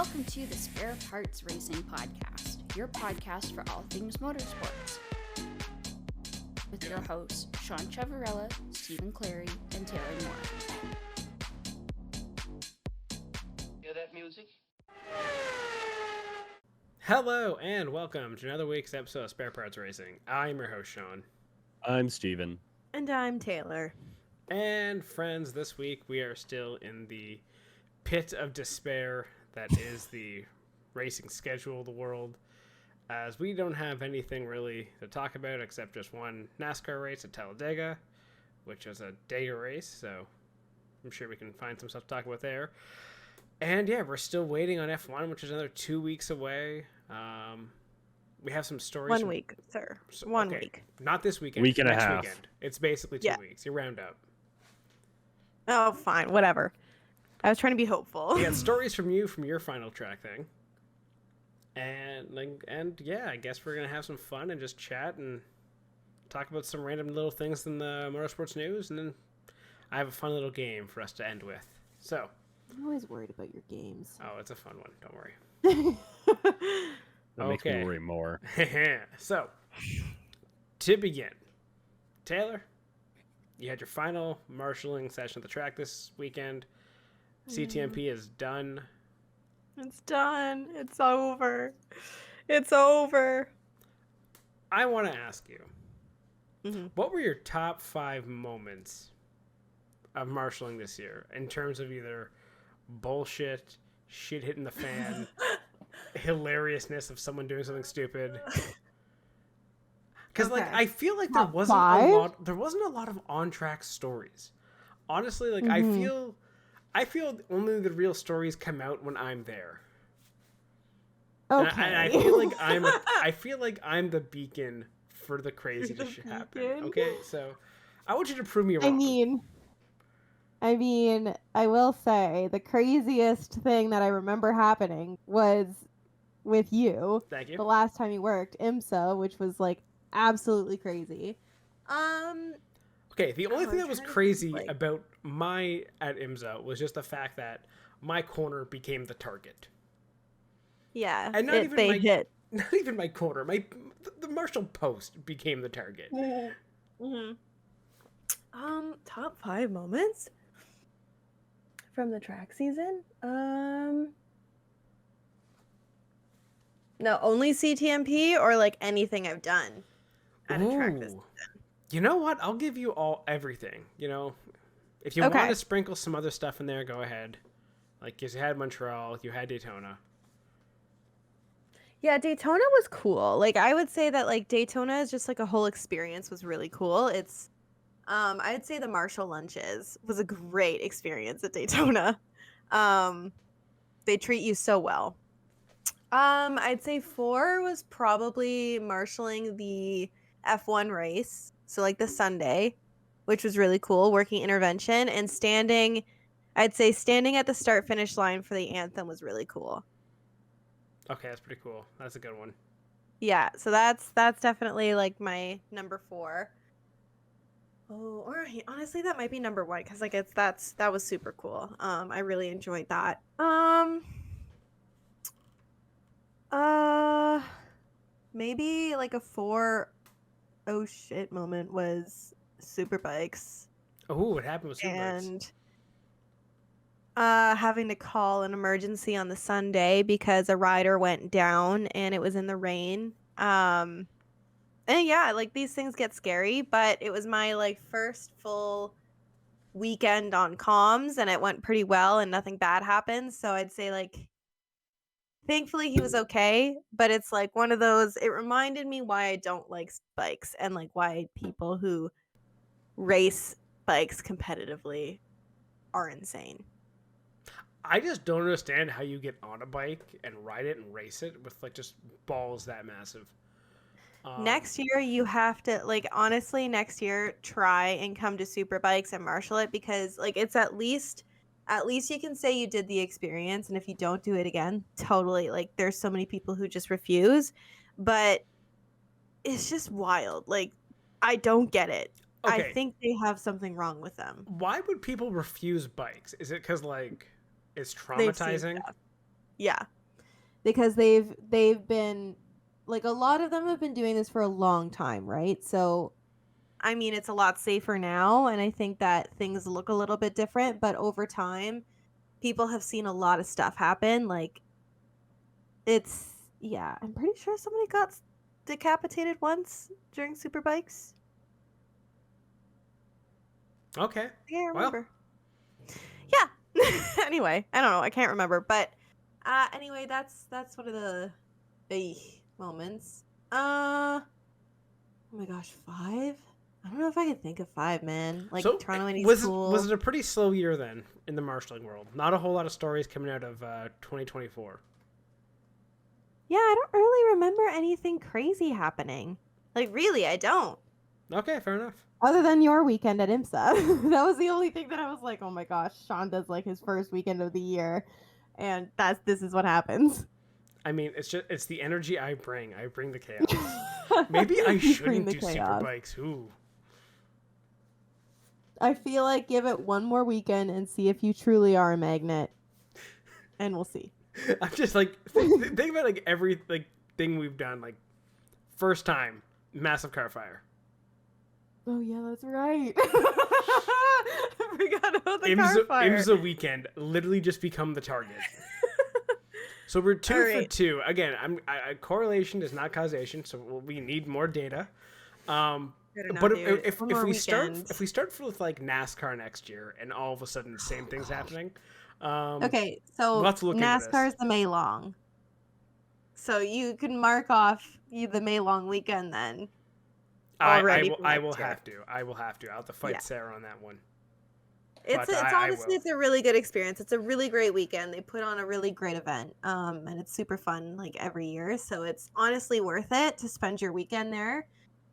Welcome to the Spare Parts Racing Podcast, your podcast for all things motorsports. With your hosts, Sean Chavarella, Stephen Clary, and Taylor Moore. Hear that music? Hello and welcome to another week's episode of Spare Parts Racing. I'm your host, Sean. I'm Steven. And I'm Taylor. And friends, this week we are still in the pit of despair that is the racing schedule of the world, as we don't have anything really to talk about except just one NASCAR race at Talladega, which is a day race, so I'm sure we can find some stuff to talk about there. And yeah, we're still waiting on F1, which is another 2 weeks away. We have some stories. 1 week, sir. 1 week. Not this weekend. Week and a next half. Weekend. It's basically 2 weeks. You round up. Oh, fine. Whatever. I was trying to be hopeful. We got stories from you from your final track thing. And yeah, I guess we're going to have some fun and just chat and talk about some random little things in the motorsports news. And then I have a fun little game for us to end with. So. I'm always worried about your games. Oh, it's a fun one. Don't worry. That makes me worry more. So, to begin, Taylor, you had your final marshalling session at the track this weekend. CTMP is done. It's done. It's over. It's over. I want to ask you, what were your top 5 moments of marshalling this year in terms of either bullshit, shit hitting the fan, hilariousn't of someone doing something stupid? Because I feel like there wasn't a lot of on-track stories. Honestly, I feel only the real stories come out when I'm there. Okay. And I feel like I'm the beacon for the crazy to happen. Okay, so I want you to prove me wrong. I mean, I will say the craziest thing that I remember happening was with you. Thank you. The last time you worked IMSA, which was like absolutely crazy. Okay, the only thing that was crazy about at IMSA was just the fact that my corner became the target. Yeah, and not even my corner, the Marshall post became the target. Top 5 moments from the track season. No, only CTMP or like anything I've done at a track this season. You know what? I'll give you everything. You know, if you want to sprinkle some other stuff in there, go ahead. Like, you had Montreal, you had Daytona. Yeah, Daytona was cool. Like, I would say that like Daytona is just like a whole experience was really cool. It's, I'd say the Marshall lunches was a great experience at Daytona. They treat you so well. I'd say 4 was probably marshalling the F1 race. So like the Sunday, which was really cool, working intervention and I'd say standing at the start finish line for the anthem was really cool. Okay, that's pretty cool. That's a good one. Yeah, so that's definitely like my number 4. Oh, or honestly that might be number 1 because like that was super cool. I really enjoyed that. Maybe like a 4 oh shit moment was Superbikes. Oh, what happened with Superbikes? And having to call an emergency on the Sunday because a rider went down and it was in the rain. And yeah, like these things get scary, but it was my like first full weekend on comms and it went pretty well and nothing bad happened. So I'd say like thankfully he was okay, but it's like one of those, it reminded me why I don't like bikes and like why people who race bikes competitively are insane. I just don't understand how you get on a bike and ride it and race it with like just balls that massive. Next year you have to like honestly next year try and come to Superbikes and marshal it because like it's at least you can say you did the experience, and if you don't do it again, totally like there's so many people who just refuse, but it's just wild. Like I don't get it. Okay. I think they have something wrong with them. Why would people refuse bikes? Is it because like it's traumatizing? Yeah. Because they've been like, a lot of them have been doing this for a long time, right? So I mean, it's a lot safer now, and I think that things look a little bit different, but over time people have seen a lot of stuff happen. Like, yeah, I'm pretty sure somebody got decapitated once during Superbikes. Okay. I can't Well. remember. Yeah. Anyway, I don't know. I can't remember. But anyway, that's one of the moments. Oh my gosh, 5? I don't know if I can think of 5, man. Like, So Toronto Indy's was cool. it a pretty slow year then in the marshalling world? Not a whole lot of stories coming out of 2024. Yeah, I don't really remember anything crazy happening. Like, really, I don't. Okay, fair enough. Other than your weekend at IMSA. That was the only thing that I was like, oh my gosh, Sean does like his first weekend of the year, and this is what happens. I mean, it's the energy I bring. I bring the chaos. Maybe I shouldn't do Superbikes. Ooh. I feel like give it one more weekend and see if you truly are a magnet, and we'll see. I'm just like think about like every like thing we've done. Like, first time, massive car fire. Oh yeah, that's right. I forgot about the car fire. IMSA weekend literally just become the target. So we're 2 for 2. Again, correlation is not causation, so we need more data. But if we start with like NASCAR next year, and all of a sudden the same thing's happening. Okay, so NASCAR's the May long. So you can mark off the May long weekend then. I will have to. I'll have to fight Sarah on that one. It's honestly it's a really good experience. It's a really great weekend. They put on a really great event. And it's super fun like every year. So it's honestly worth it to spend your weekend there.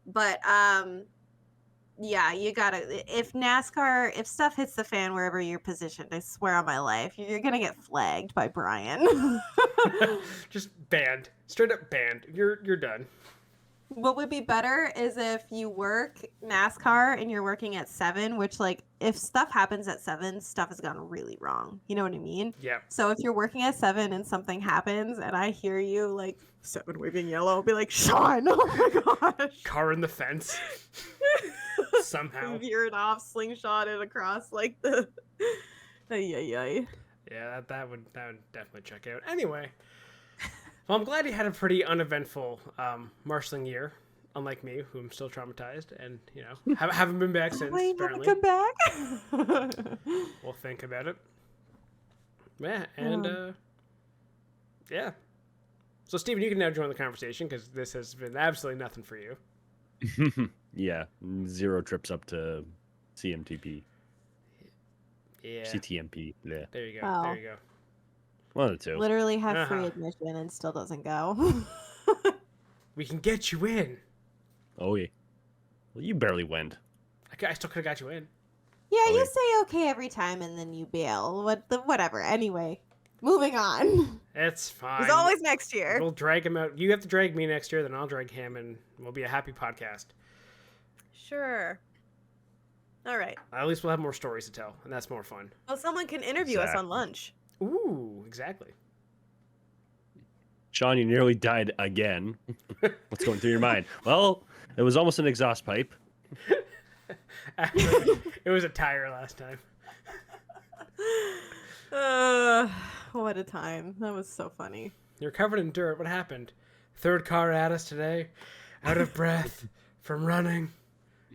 But yeah, you gotta, if stuff hits the fan wherever you're positioned, I swear on my life, you're gonna get flagged by Brian. Just banned. Straight up banned. You're done. What would be better is if you work NASCAR and you're working at 7, which, like, if stuff happens at 7, stuff has gone really wrong. You know what I mean? Yeah. So if you're working at 7 and something happens and I hear you, like, 7 waving yellow, I'll be like, Sean, oh my gosh. Car in the fence. Somehow. Veered off, slingshotted across, like, the... Ay. Yeah, that would definitely check out. Anyway... Well, I'm glad you had a pretty uneventful marshalling year, unlike me, who I'm still traumatized, and haven't been back since. Wait, apparently. Come back. We'll think about it. Yeah, and yeah. So, Steven, you can now join the conversation because this has been absolutely nothing for you. Yeah, 0 trips up to CMTP. Yeah. CTMP. Yeah. There you go. Oh. There you go. One of the two. Literally have free admission and still doesn't go. We can get you in. Oh, yeah. Well, you barely went. I still could have got you in. Yeah, you say okay every time and then you bail. Whatever. Anyway, moving on. It's fine. It's always next year. We'll drag him out. You have to drag me next year, then I'll drag him, and we'll be a happy podcast. Sure. All right. At least we'll have more stories to tell, and that's more fun. Well, someone can interview us on lunch. Ooh, exactly. Sean, you nearly died again. What's going through your mind? Well, it was almost an exhaust pipe. It was a tire last time. What a time. That was so funny. You're covered in dirt. What happened? Third car at us today. Out of breath from running.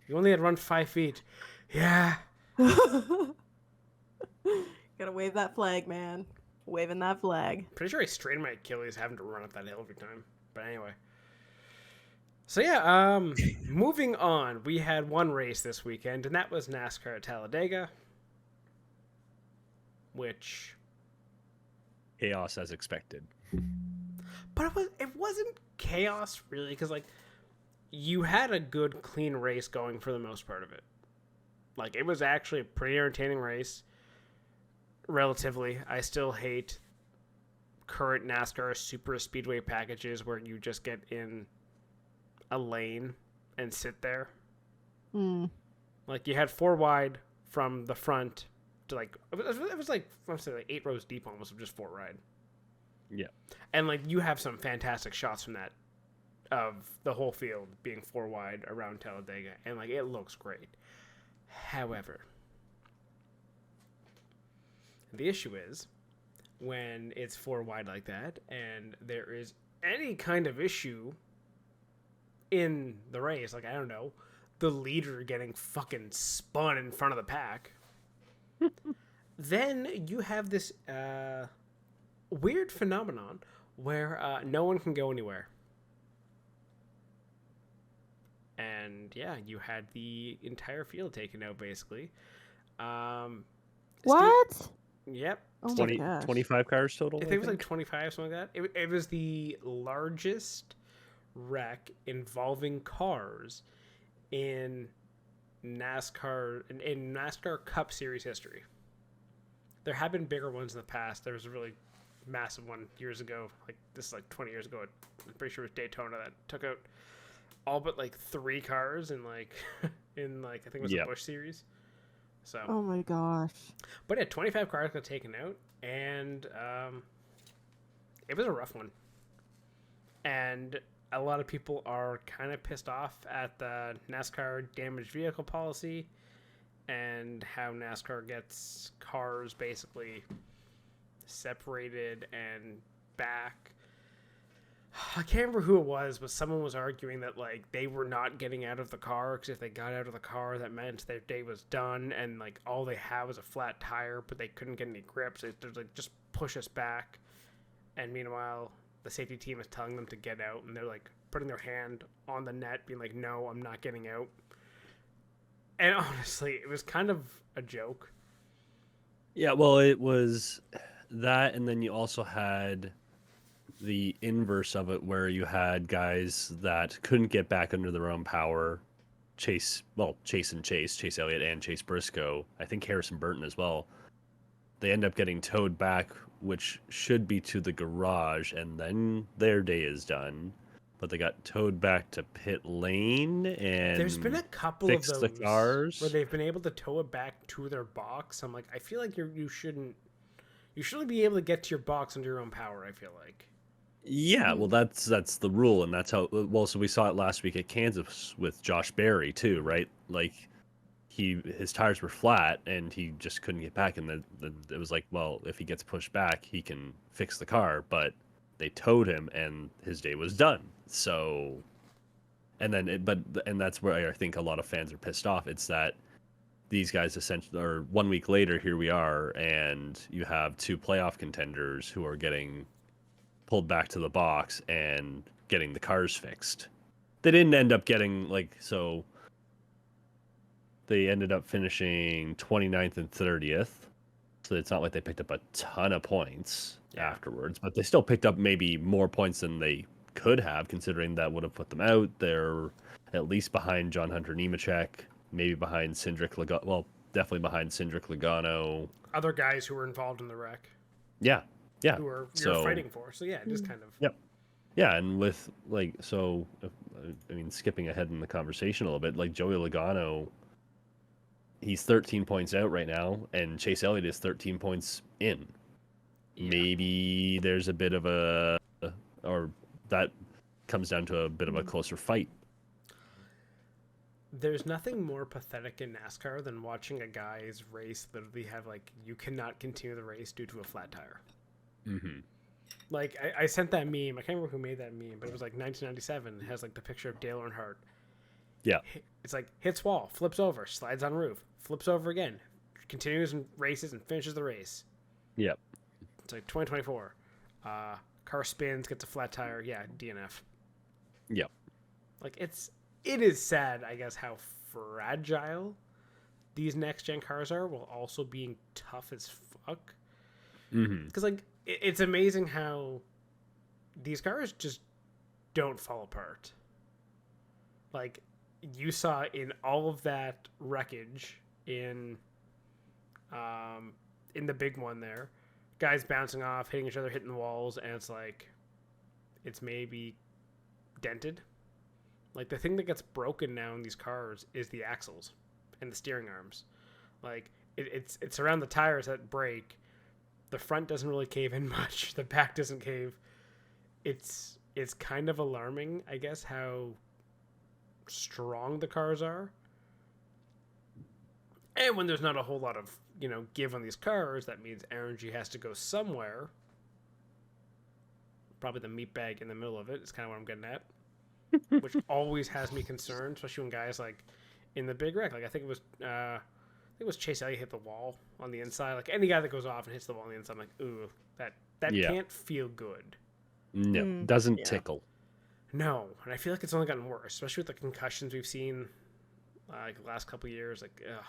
You only had run 5 feet. Yeah. Gotta wave that flag, man. Waving that flag. Pretty sure I strained my Achilles having to run up that hill every time. But anyway. So yeah, moving on. We had one race this weekend, and that was NASCAR at Talladega. Which... Chaos as expected. But it wasn't chaos, really, because, like, you had a good, clean race going for the most part of it. Like, it was actually a pretty entertaining race. Relatively. I still hate current NASCAR super speedway packages where you just get in a lane and sit there. Like, you had 4 wide from the front to, like, it was like, I'm saying, like 8 rows deep almost of just 4 wide. Yeah. And like you have some fantastic shots from that, of the whole field being 4 wide around Talladega, and like it looks great. However, the issue is when it's 4 wide like that, and there is any kind of issue in the race, like I don't know, the leader getting fucking spun in front of the pack, then you have this weird phenomenon where no one can go anywhere. And yeah, you had the entire field taken out basically. What? Yep. Oh my 20, gosh. 25 cars total. I think it was like 25, something like that. It was the largest wreck involving cars in NASCAR in NASCAR Cup Series history. There have been bigger ones in the past. There was a really massive one years ago, like this is like 20 years ago. I'm pretty sure it was Daytona that took out all but like 3 cars in like in like I think it was the Busch Series. So Oh my gosh. but yeah, 25 cars got taken out, and it was a rough one. And a lot of people are kind of pissed off at the NASCAR damaged vehicle policy and how NASCAR gets cars basically separated and back. I can't remember who it was, but someone was arguing that like they were not getting out of the car because if they got out of the car, that meant their day was done, and like all they had was a flat tire, but they couldn't get any grips. They're like, just push us back. And meanwhile, the safety team is telling them to get out, and they're like putting their hand on the net, being like, "No, I'm not getting out." And honestly, it was kind of a joke. Yeah, well, it was that, and then you also had the inverse of it, where you had guys that couldn't get back under their own power. Chase Elliott and Chase Briscoe, I think Harrison Burton as well. They end up getting towed back, which should be to the garage, and then their day is done. But they got towed back to pit lane, and there's been a couple of those the cars where they've been able to tow it back to their box. I'm like, I feel like you shouldn't be able to get to your box under your own power. I feel like. Yeah, well, that's the rule, and that's how. Well, so we saw it last week at Kansas with Josh Berry too, right? Like, his tires were flat, and he just couldn't get back, and it was like, well, if he gets pushed back, he can fix the car, but they towed him, and his day was done. So, and then, and that's where I think a lot of fans are pissed off. It's that these guys essentially, or 1 week later, here we are, and you have 2 playoff contenders who are getting pulled back to the box and getting the cars fixed. They didn't end up getting so they ended up finishing 29th and 30th. So it's not like they picked up a ton of points afterwards, but they still picked up maybe more points than they could have, considering that would have put them out. They're at least behind John Hunter Nemechek, maybe behind Cindric Logano. Well, definitely behind Cindric Logano. Other guys who were involved in the wreck. Yeah. Who you're fighting for. So yeah, just kind of. Yep. Yeah, and with skipping ahead in the conversation a little bit, like Joey Logano, he's 13 points out right now, and Chase Elliott is 13 points in. Yeah. Maybe there's a bit of or that comes down to a bit of a closer fight. There's nothing more pathetic in NASCAR than watching a guy's race literally have you cannot continue the race due to a flat tire. Mm-hmm. Like I sent that meme. I can't remember who made that meme, but it was like 1997. It has the picture of Dale Earnhardt. Yeah. It's like hits wall, flips over, slides on roof, flips over again, continues and races and finishes the race. Yep. It's like 2024. Car spins, gets a flat tire. Yeah, DNF. Yep. Like it is sad, I guess, how fragile these next gen cars are, while also being tough as fuck. Because it's amazing how these cars just don't fall apart. Like, you saw in all of that wreckage in the big one there, guys bouncing off, hitting each other, hitting the walls, and it's maybe dented. Like, the thing that gets broken now in these cars is the axles and the steering arms. Like, it's around the tires that break. The front doesn't really cave in much. The back doesn't cave. It's kind of alarming, I guess, how strong the cars are. And when there's not a whole lot of, give on these cars, that means energy has to go somewhere. Probably the meat bag in the middle of it is kind of what I'm getting at. Which always has me concerned, especially when guys like in the big wreck. Like I think it was Chase Elliott hit the wall on the inside. Like any guy that goes off and hits the wall on the inside, I'm like, ooh, that can't feel good. No, doesn't tickle. No, and I feel like it's only gotten worse, especially with the concussions we've seen like the last couple of years. Like, ugh.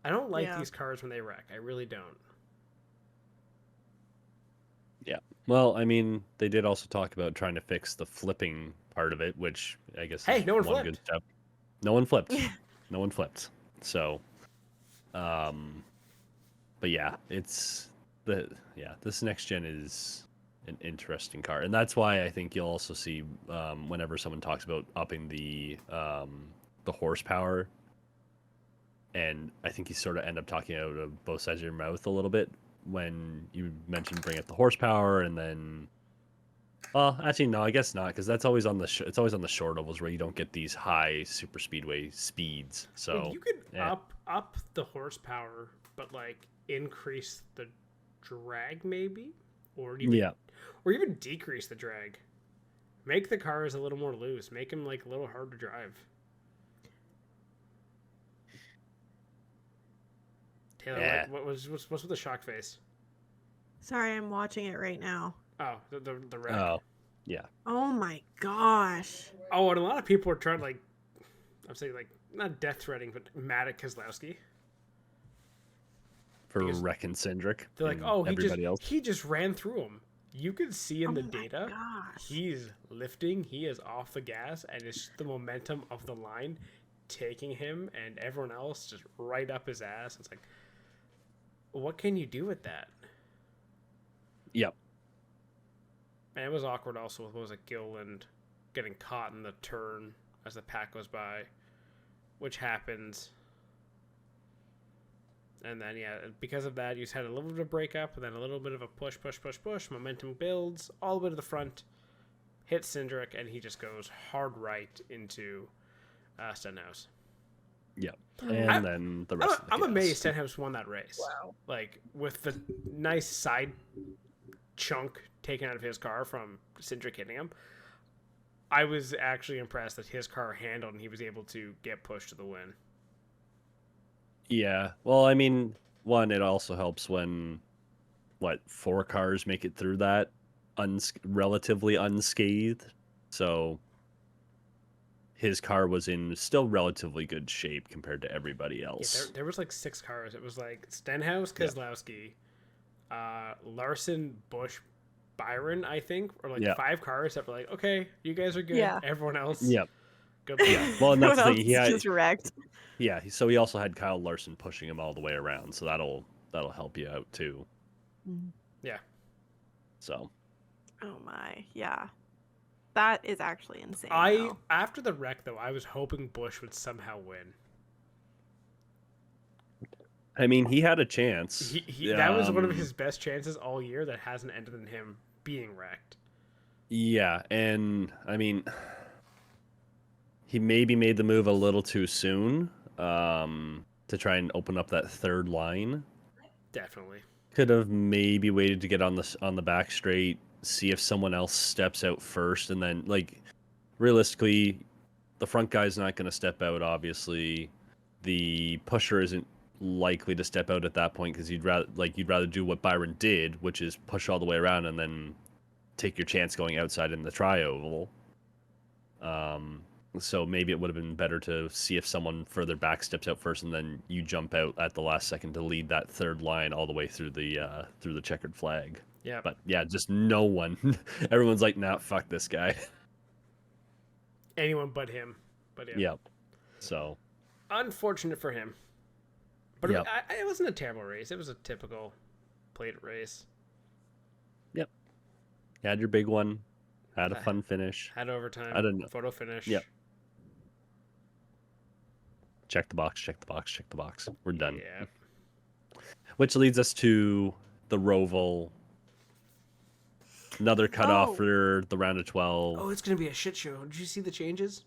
I don't like these cars when they wreck. I really don't. Yeah. Well, I mean, they did also talk about trying to fix the flipping part of it, which I guess is no one one flipped. good step. No one flipped. No one flipped. So, but yeah, this next gen is an interesting car, and that's why I think you'll also see whenever someone talks about upping the horsepower, and I think you sort of end up talking out of both sides of your mouth a little bit when you mentioned bring up the horsepower, and then, well, actually no, I guess not, because that's always on the it's always on the short ovals where you don't get these high super speedway speeds. So you could up the horsepower, but like increase the drag maybe, or even decrease the drag. Make the cars a little more loose. Make them like a little hard to drive. Taylor, what's with the shock face? Sorry, I'm watching it right now. Oh, the wreck. Oh, yeah. Oh my gosh. Oh, and a lot of people are trying to, like, I'm saying, like, not death threatening, but mad at Keselowski. For wrecking Cindric. They're like, oh, else. he just ran through him. You can see in the data, gosh. he's lifting, he is off the gas, and it's the momentum of the line taking him and everyone else just right up his ass. It's like, what can you do with that? Yep. And it was awkward also with, what was it, Gilliland getting caught in the turn as the pack goes by, which happens. And then, because of that, you just had a little bit of a breakup, and then a little bit of a push. Momentum builds all the way to the front, hits Cindric, and he just goes hard right into Stenhouse. Yep. And then the rest of the I'm chaos. amazed Stenhouse won that race. Wow. Like, with the nice side chunk taken out of his car from Cindric hitting him, I was actually impressed that his car handled and he was able to get pushed to the win. Yeah. Well, I mean, one, it also helps when, 4 cars make it through that relatively unscathed. So his car was in still relatively good shape compared to everybody else. Yeah, there was like 6 cars. It was like Stenhouse, Keselowski, Larson, Busch, Byron, I think, or like 5 cars that were like, okay, you guys are good. Yeah. Everyone else, Yep. good luck. Yeah. Well, and that's the thing. Just wrecked. Yeah. So he also had Kyle Larson pushing him all the way around. So that'll help you out too. Yeah. So. Oh my, yeah. That is actually insane. After the wreck though, I was hoping Busch would somehow win. I mean, he had a chance. That was one of his best chances all year that hasn't ended in him being wrecked. Yeah, and I mean, he maybe made the move a little too soon to try and open up that third line. Definitely. Could have maybe waited to get on the back straight, see if someone else steps out first, and then, like, realistically, the front guy's not going to step out, obviously. The pusher isn't likely to step out at that point because you'd rather do what Byron did, which is push all the way around and then take your chance going outside in the tri-oval. So maybe it would have been better to see if someone further back steps out first, and then you jump out at the last second to lead that third line all the way through the checkered flag. Yeah. But yeah, just no one. Everyone's like, nah, fuck this guy. Anyone but him. But yeah. Yep. So. Unfortunate for him. But yep. It wasn't a terrible race. It was a typical plate race. Yep. You had your big one. Had a fun finish. Had overtime. I don't know. Photo finish. Yep. Check the box. We're done. Yeah. Which leads us to the Roval. Another cutoff Oh. for the round of 12. Oh, it's gonna be a shit show. Did you see the changes?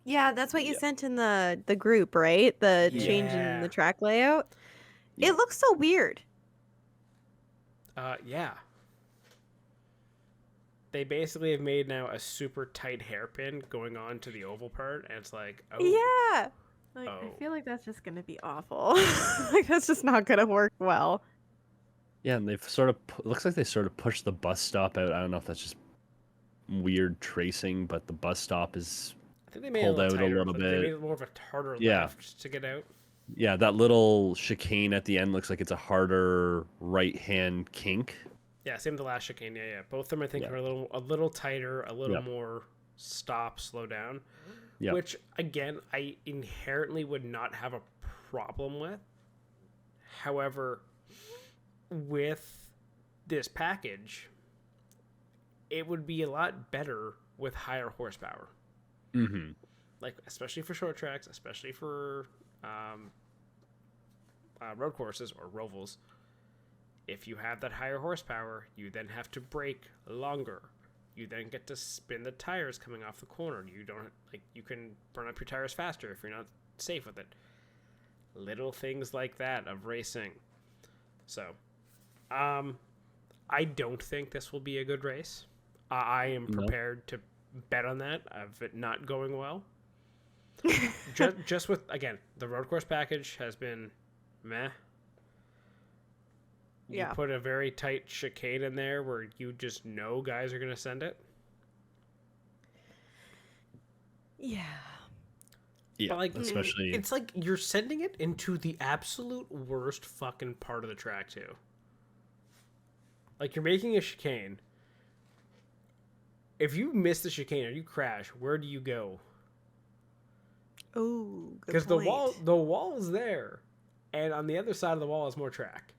Yeah, that's what you Yeah. sent in the group, right? The change in Yeah. the track layout. Yeah. It looks so weird. Yeah. They basically have made now a super tight hairpin going on to the oval part, and it's like, oh, Yeah. Like, Oh. I feel like that's just gonna be awful. Like that's just not gonna work well. Yeah, and they've sort of looks like they sort of pushed the bus stop out. I don't know if that's just weird tracing, but the bus stop is I think they made pulled it out a tighter, little but They made bit. it more of a harder Yeah. left to get out. Yeah, that little chicane at the end looks like it's a harder right-hand kink. Yeah, same with the last chicane. Yeah. Both of them I think Yeah. are a little tighter, a little Yep. more stop, slow down. Yep. Which again, I inherently would not have a problem with. However, with this package, it would be a lot better with higher horsepower. Mm-hmm. Like especially for short tracks, especially for road courses or rovals. If you have that higher horsepower, you then have to brake longer. You then get to spin the tires coming off the corner. You can burn up your tires faster if you're not safe with it. Little things like that of racing. So, I don't think this will be a good race. I am No. prepared to bet on that of it not going well. just with, again, the road course package has been meh. You Yeah. put a very tight chicane in there where you just know guys are going to send it. Yeah. Yeah, But like, especially it's like you're sending it into the absolute worst fucking part of the track too. Like you're making a chicane. If you miss the chicane or you crash, where do you go? Oh, good Because point. the wall is there, and on the other side of the wall is more track,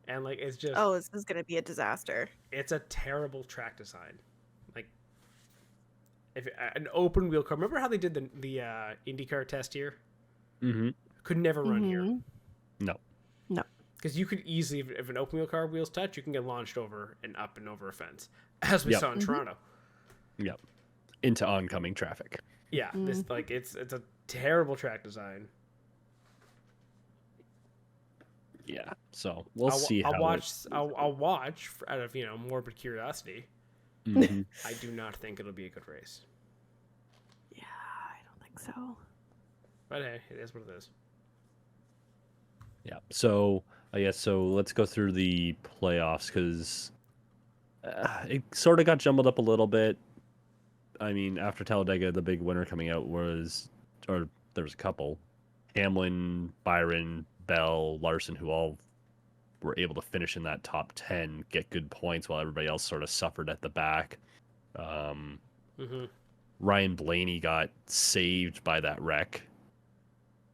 and like it's just Oh, this is gonna be a disaster. it's a terrible track design. Like if an open wheel car. Remember how they did the IndyCar test here? mm-hmm. Could never run here. Mhm. No. Because you could easily, if an open wheel car wheels touch, you can get launched over and up and over a fence, as we Yep. saw in Toronto. Yep. Into oncoming traffic. Yeah, this like it's a terrible track design. Yeah. So we'll see how I'll watch out of morbid curiosity. Mhm. I do not think it'll be a good race, Yeah, I don't think so. but hey, it is what it is. Yeah. So I guess let's go through the playoffs because it sort of got jumbled up a little bit. I mean, after Talladega, the big winner coming out there was a couple, Hamlin, Byron, Bell, Larson, who all were able to finish in that top 10, get good points while everybody else sort of suffered at the back. Mm-hmm. Ryan Blaney got saved by that wreck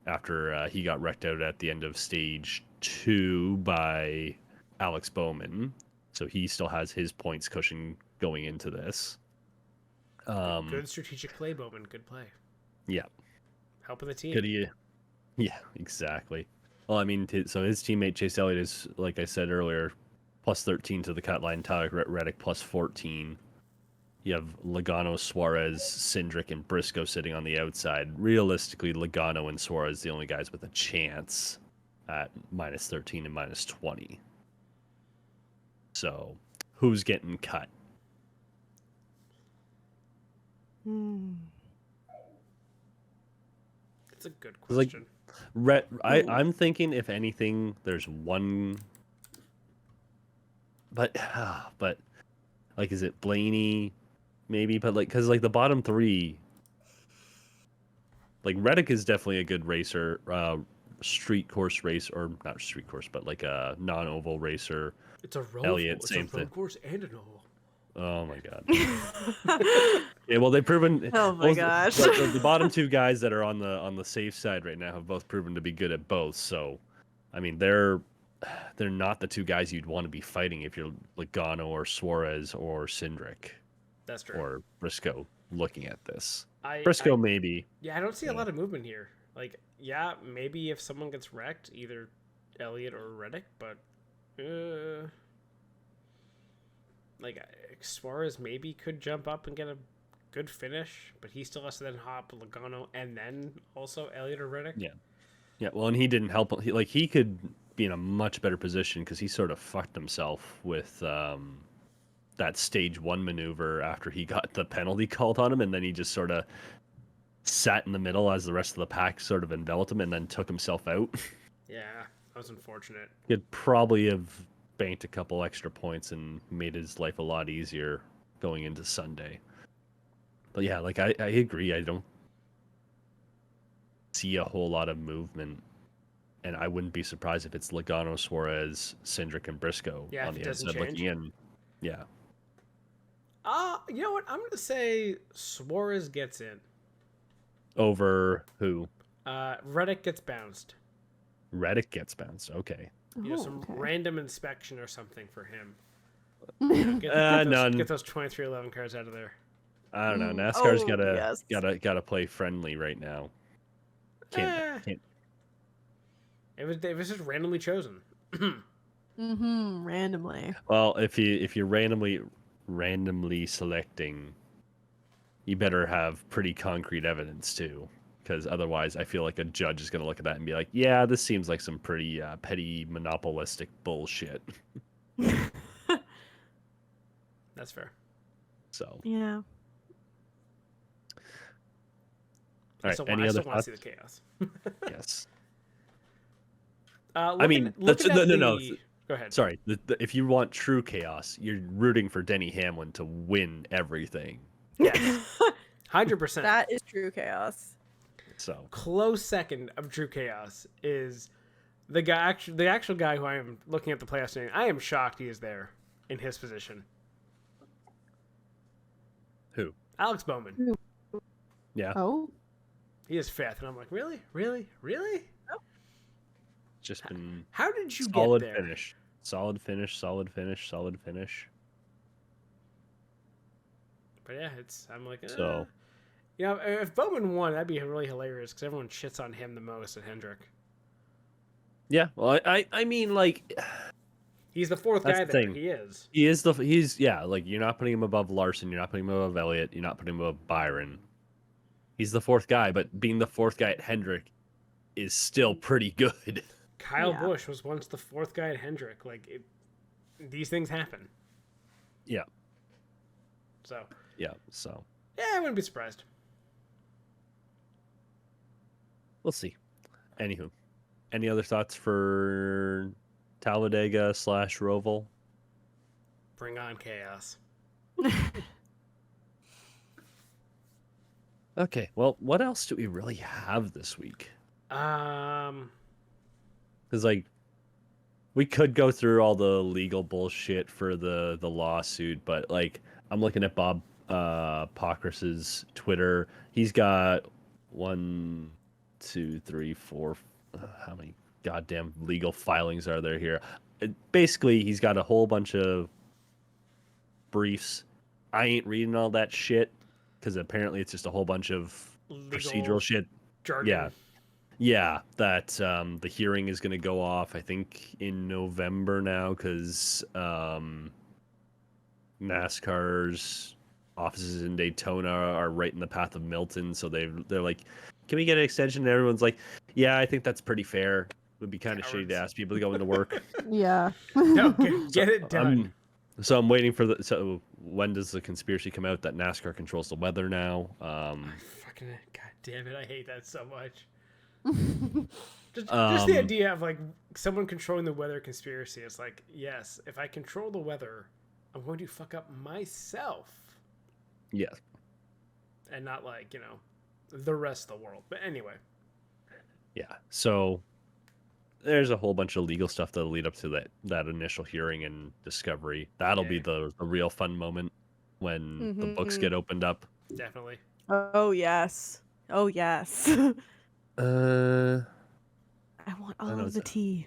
after he got wrecked out at the end of stage 2 by Alex Bowman. So he still has his points cushion going into this. Good strategic play, Bowman. Good play. Yeah. Helping the team. Could he? Yeah, exactly. Well, I mean, so his teammate Chase Elliott is, like I said earlier, plus 13 to the cut line. Tyler Reddick plus 14. You have Logano, Suarez, Cindric, and Briscoe sitting on the outside. Realistically, Logano and Suarez the only guys with a chance at minus 13 and minus 20. So, who's getting cut? That's a good Like- question. I'm thinking, if anything, there's one. But like, is it Blaney? Maybe, but because the bottom three, like Reddick is definitely a good racer, street course race, or not street course, but like a non-oval racer. It's a road. Elliott, It's same a road thing. course and an oval. Oh my god. Yeah, well, they've proven. Oh my gosh. The bottom two guys that are on the safe side right now have both proven to be good at both. So, I mean, they're not the two guys you'd want to be fighting if you're Logano or Suarez or Cindric That's true. or Briscoe looking at this. I Briscoe maybe. Yeah, I don't see a Yeah. lot of movement here. Like, yeah, maybe if someone gets wrecked, either Elliott or Reddick, but like Suarez maybe could jump up and get a good finish, but he still has to then hop Logano and then also Elliott or Reddick. Yeah. Yeah, well, and he didn't help. He could be in a much better position because he sort of fucked himself with that stage 1 maneuver after he got the penalty called on him, and then he just sort of sat in the middle as the rest of the pack sort of enveloped him and then took himself out. Yeah, that was unfortunate. He'd probably have banked a couple extra points and made his life a lot easier going into Sunday. But yeah, like I agree. I don't see a whole lot of movement, and I wouldn't be surprised if it's Logano, Suarez, Cindric, and Briscoe Yeah, on if it the doesn't outside change. looking in. Yeah. You know what? I'm gonna say Suarez gets in. Over who? Reddick gets bounced. Reddick gets bounced. Okay. You know, Oh, some okay. random inspection or something for him. None. Get those 2311 cars out of there. I don't know. Mm, NASCAR's yes. gotta play friendly right now. Can't. It was just randomly chosen. Randomly. Well, if you're randomly selecting, you better have pretty concrete evidence too, because otherwise, I feel like a judge is gonna look at that and be like, "Yeah, this seems like some pretty petty monopolistic bullshit." That's fair. So, Yeah. all right. So Any I other still want to thoughts? see the chaos. Yes. Looking, I mean, looking no, at no, no. Go ahead. Sorry. If you want true chaos, you're rooting for Denny Hamlin to win everything. Yes. 100%. That is true chaos. So Close second of true chaos is the actual guy who I am looking at the playoff standing. I am shocked he is there in his position. who? Alex Bowman. Yeah. Oh, He is fifth, and I'm like, really? Just been How did you solid get there? finish. Solid finish. But yeah, I'm like, So- you know, if Bowman won, that'd be really hilarious because everyone shits on him the most at Hendrick. Yeah. Well, I mean, like, He's the fourth That's guy the there. thing. He is. he's like, you're not putting him above Larson, you're not putting him above Elliott, you're not putting him above Byron. He's the fourth guy, but being the fourth guy at Hendrick is still pretty good. Kyle Yeah. Busch was once the fourth guy at Hendrick. Like, these things happen. Yeah. So, Yeah. So yeah, I wouldn't be surprised. we'll see. Anywho, any other thoughts for Talladega / Roval? Bring on chaos. Okay. Well, what else do we really have this week? Um, Because, like, we could go through all the legal bullshit for the lawsuit, but, like, I'm looking at Bob Pockrass's Twitter. He's got 1, 2, 3, 4. How many goddamn legal filings are there here? Basically, he's got a whole bunch of briefs. I ain't reading all that shit because apparently it's just a whole bunch of legal procedural shit. jargon. Yeah, that the hearing is going to go off, I think, in November now because NASCAR's offices in Daytona are right in the path of Milton, so they're like, can we get an extension? And everyone's like, yeah, I think that's pretty fair. It would be kind of shitty to Cowards. ask people to go into work. yeah. No, get it done. So I'm waiting for so when does the conspiracy come out that NASCAR controls the weather now? Fucking god damn it! I hate that so much. Just the idea of like someone controlling the weather conspiracy. It's like, yes, if I control the weather, I'm going to fuck up myself Yeah. and not like, you know, the rest of the world. But anyway, Yeah. So there's a whole bunch of legal stuff that'll lead up to that initial hearing and discovery. That'll be the real fun moment when the books get opened up. definitely. Oh yes. Oh yes. Uh, I want I know all of it's the a- tea.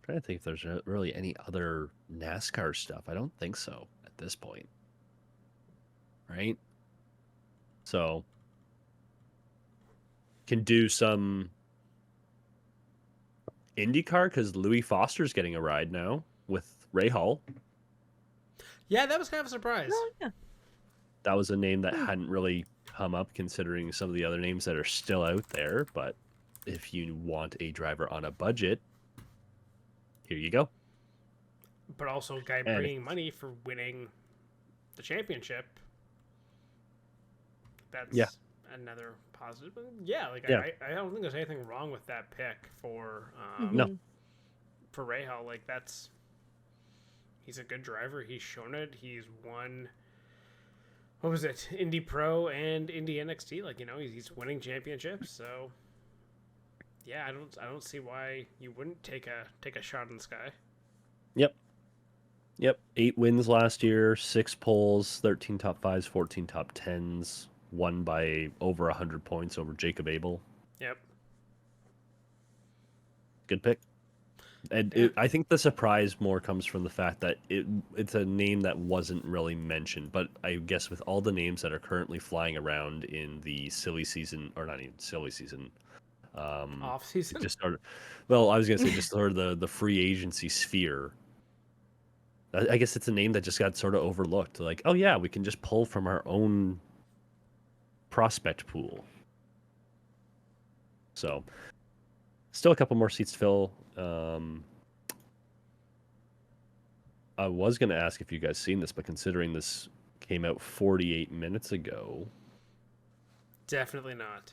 trying to think if there's really any other NASCAR stuff. I don't think so at this point. Right? So can do some IndyCar because Louis Foster's getting a ride now with Ray Hall. Yeah, that was kind of a surprise. Oh, yeah. That was a name that hadn't really come up considering some of the other names that are still out there. But if you want a driver on a budget, here you go. But also a guy And bringing money for winning the championship. That's another positive. Yeah, like Yeah. I don't think there's anything wrong with that pick for No. for Rahal. Like he's a good driver. He's shown it. He's won. What was it? Indy Pro and Indy NXT. Like, you know, he's winning championships. So yeah, I don't see why you wouldn't take a shot in the sky. Yep. 8 wins last year, 6 poles, 13 top 5s, 14 top 10s, won by over 100 points over Jacob Abel. Yep. Good pick. And I think the surprise more comes from the fact that it's a name that wasn't really mentioned. But I guess with all the names that are currently flying around in the silly season, or not even silly season, Off season. just started. Well, I was gonna say just sort of the free agency sphere. I guess it's a name that just got sort of overlooked. Like, oh yeah, we can just pull from our own prospect pool. So, still a couple more seats to fill. I was going to ask if you guys seen this, but considering this came out 48 minutes ago, Definitely not.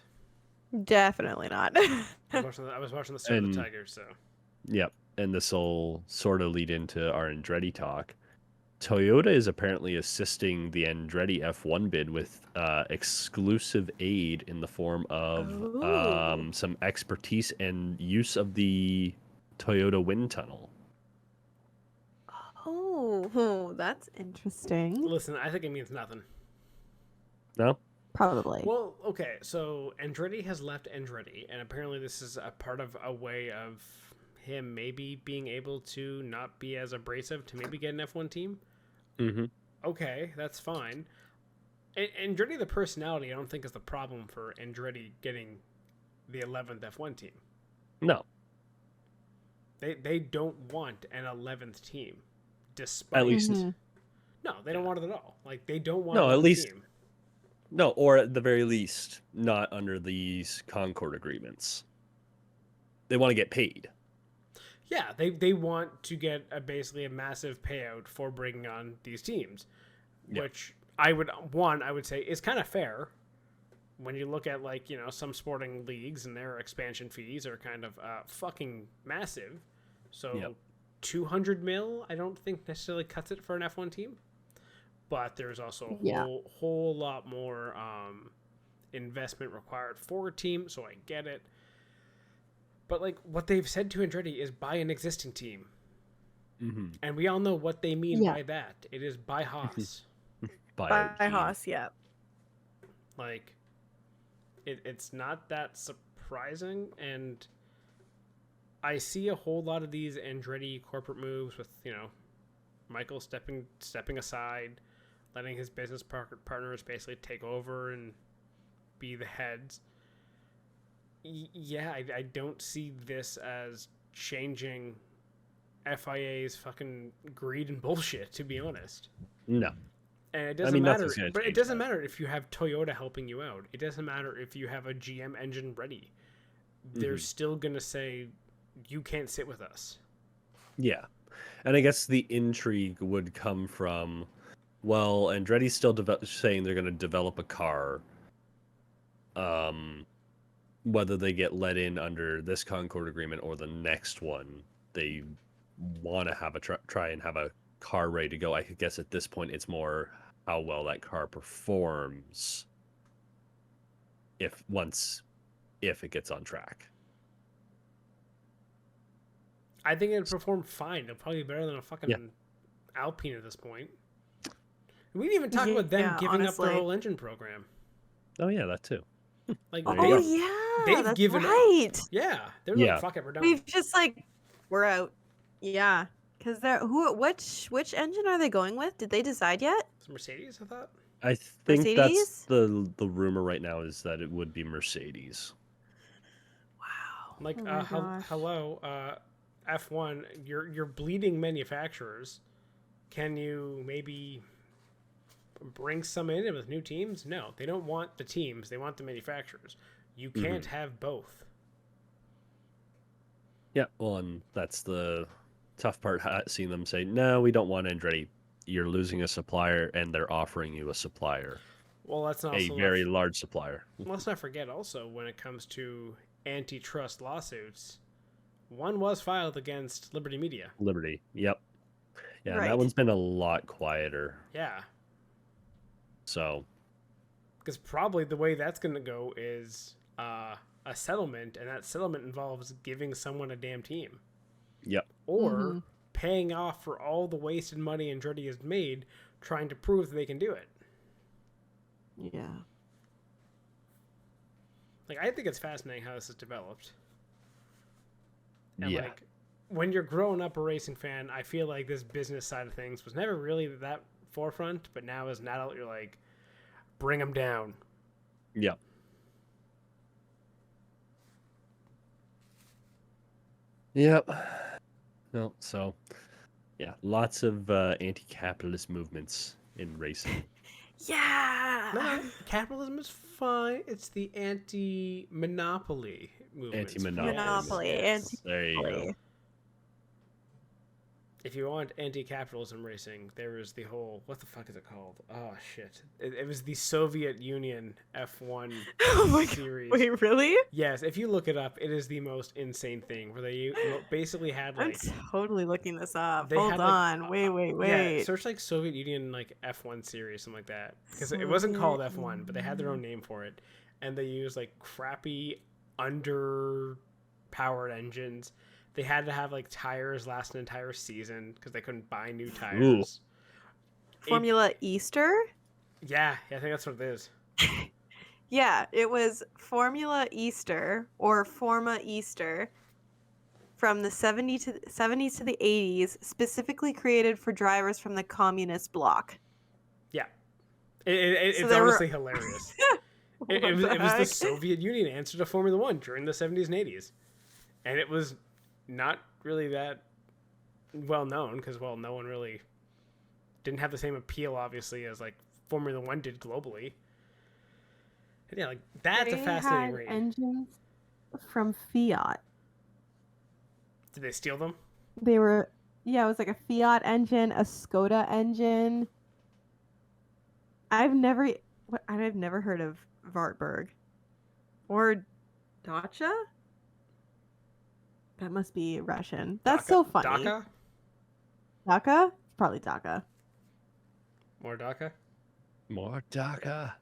Definitely not. I was watching the start of the Tigers, so. yep, and this will sort of lead into our Andretti talk. Toyota is apparently assisting the Andretti F1 bid with exclusive aid in the form of Ooh. some expertise and use of the Toyota wind tunnel. Oh, that's interesting. Listen, I think it means nothing. No? Probably. Well, okay, so Andretti has left Andretti, and apparently this is a part of a way of him maybe being able to not be as abrasive to maybe get an F1 team. Mm-hmm. Okay, that's fine. Andretti, the personality, I don't think is the problem for Andretti getting the 11th F1 team. No. They don't want an 11th team, despite At least... Mhm. No, they don't want it at all. Like, they don't want No, an at 11th least- team. No, or at the very least, not under these Concord agreements. They want to get paid. Yeah, they want to get basically a massive payout for bringing on these teams, Yep. which I would say is kind of fair when you look at, like, you know, some sporting leagues and their expansion fees are kind of fucking massive. So Yep. 200 mil, I don't think necessarily cuts it for an F1 team, but there's also a whole lot more investment required for a team, so I get it. But, like, what they've said to Andretti is buy an existing team. Mm-hmm. And we all know what they mean Yeah. by that. It is buy Haas. By Haas, yeah. Like, it's not that surprising. And I see a whole lot of these Andretti corporate moves with, you know, Michael stepping aside, letting his business partners basically take over and be the heads. Yeah, I don't see this as changing FIA's fucking greed and bullshit, to be honest. No. And it doesn't matter. nothing's gonna But it change doesn't that. matter if you have Toyota helping you out. It doesn't matter if you have a GM engine ready. They're still going to say, you can't sit with us. Yeah. And I guess the intrigue would come from, well, Andretti's still saying they're going to develop a car. Whether they get let in under this Concord agreement or the next one, they want to have a try and have a car ready to go. I guess at this point it's more how well that car performs if it gets on track. I think it'd perform fine. It'll probably be better than a fucking Alpine at this point. We didn't even talk about them Yeah, giving up honestly. their whole engine program. Oh yeah, that too. Like, There you Oh go. yeah, They've that's given up. right. Yeah, they're Yeah. like, fuck it, we're done. We've just we're out. Yeah, because they're which engine are they going with? Did they decide yet? It's Mercedes, I thought. I think that's Mercedes? the rumor right now is that it would be Mercedes. Wow. I'm like, Oh my gosh. hello, F1, you're bleeding manufacturers. Can you maybe bring some in with new teams? No, they don't want the teams. They want the manufacturers. You can't have both. Yeah, well, and that's the tough part, seeing them say, no, we don't want Andretti. You're losing a supplier, and they're offering you a supplier, Well, let's not a also very large supplier. let's not forget also when it comes to antitrust lawsuits, one was filed against Liberty Media. Liberty, yep. Yeah, and Right. that one's been a lot quieter. Yeah, So, because probably the way that's going to go is a settlement, and that settlement involves giving someone a damn team. yep. Or paying off for all the wasted money Andretti has made trying to prove that they can do it. Yeah. Like, I think it's fascinating how this has developed. And, Yeah. like, when you're growing up a racing fan, I feel like this business side of things was never really that forefront, but now as an adult, you're like, bring them down. Yep. Yep. No, so, yeah, lots of anti-capitalist movements in racing. Yeah. No, capitalism is fine. It's the anti-monopoly movement. Monopoly, There you go. If you want anti-capitalism racing, there was the whole, what the fuck is it called? Oh shit! It was the Soviet Union F1 Oh my God. series. Wait, really? Yes, if you look it up, it is the most insane thing where they basically had I'm like totally looking this up. they Hold had, like, on. Wait. yeah, search like Soviet Union like F1 series, something like that, because it wasn't called F1, but they had their own name for it, and they used like crappy underpowered engines. They had to have like tires last an entire season because they couldn't buy new tires. Formula Easter? Yeah, I think that's what it is. Yeah, it was Formula Easter or Forma Easter from the 70s to the 80s, specifically created for drivers from the communist bloc. Yeah, it's there were- honestly hilarious. It was the heck? Soviet Union answer to Formula One during the 70s and 80s, and it was not really that well known because, well, no one really didn't have the same appeal, obviously, as like Formula One did globally. And yeah, like that's They a fascinating had read. engines from Fiat. Did they steal them? They were, yeah, it was like a Fiat engine, a Skoda engine. I've never heard of Wartburg or Dacia. That must be Russian. That's so funny. DACA? Dacia? Probably Dacia. More DACA? More DACA.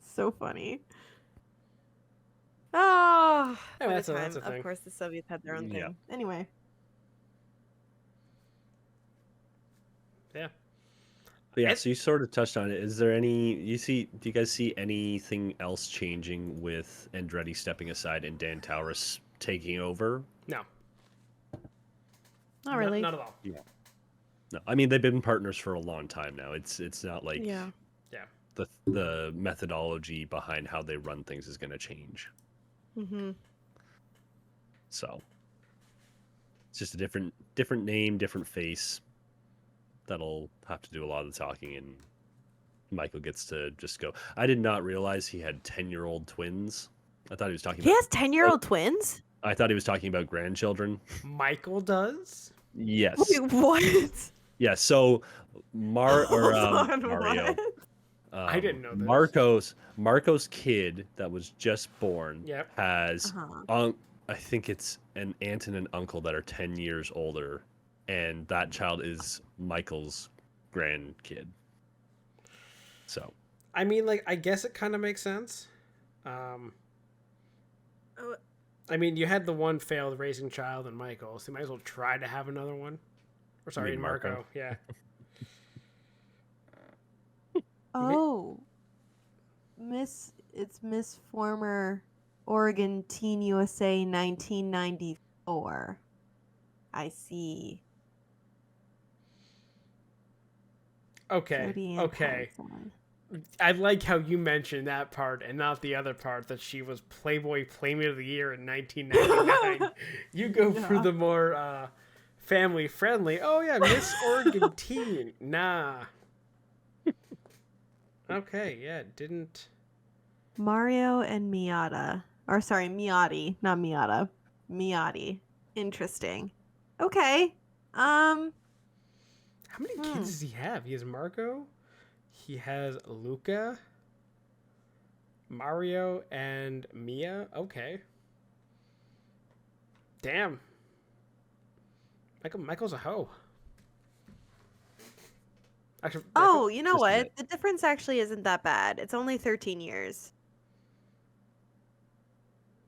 So funny. Oh, Yeah, by that's the a- time, that's a thing. of course, the Soviets had their own Yeah. thing. Anyway. Yeah. But yeah, It- so you sort of touched on it. Is there any do you guys see anything else changing with Andretti stepping aside and Dan Taurus taking over? No. Not really. Not at all. No, I mean they've been partners for a long time now. It's not like Yeah. the methodology behind how they run things is going to change. Mm-hmm. So it's just a different name, different face. That'll have to do a lot of the talking, and Michael gets to just go. I did not realize he had 10-year-old twins. I thought he was talking He about. has 10-year-old twins? I thought he was talking about grandchildren. Michael does? Yes. Wait, what? Yeah. So Hold on, Mario. what? I didn't know this. Marco's kid that was just born Yep. has Uh-huh. I think it's an aunt and an uncle that are 10 years older, and that child is Michael's grandkid. So I mean, like, I guess it kind of makes sense. Oh, I mean, you had the one failed racing child in Michael, so you might as well try to have another one. Or sorry, mean in Marco. Marco? Yeah. Oh. It's Miss Former Oregon Teen USA 1994. I see. Okay. Jody Ann Okay. Patterson. I like how you mentioned that part and not the other part that she was Playboy Playmate of the Year in 1999. You go for the more family friendly. Oh yeah, Miss Oregon Teen. Nah. Okay, yeah, didn't. Mario and Miata. Or sorry, Miotti, not Miata. Miotti. Interesting. Okay. How many kids does he have? He has Marco. He has Luca, Mario, and Mia. Okay. Damn. Michael's a hoe. Actually, Oh, you know just a what? bit. The difference actually isn't that bad. It's only 13 years.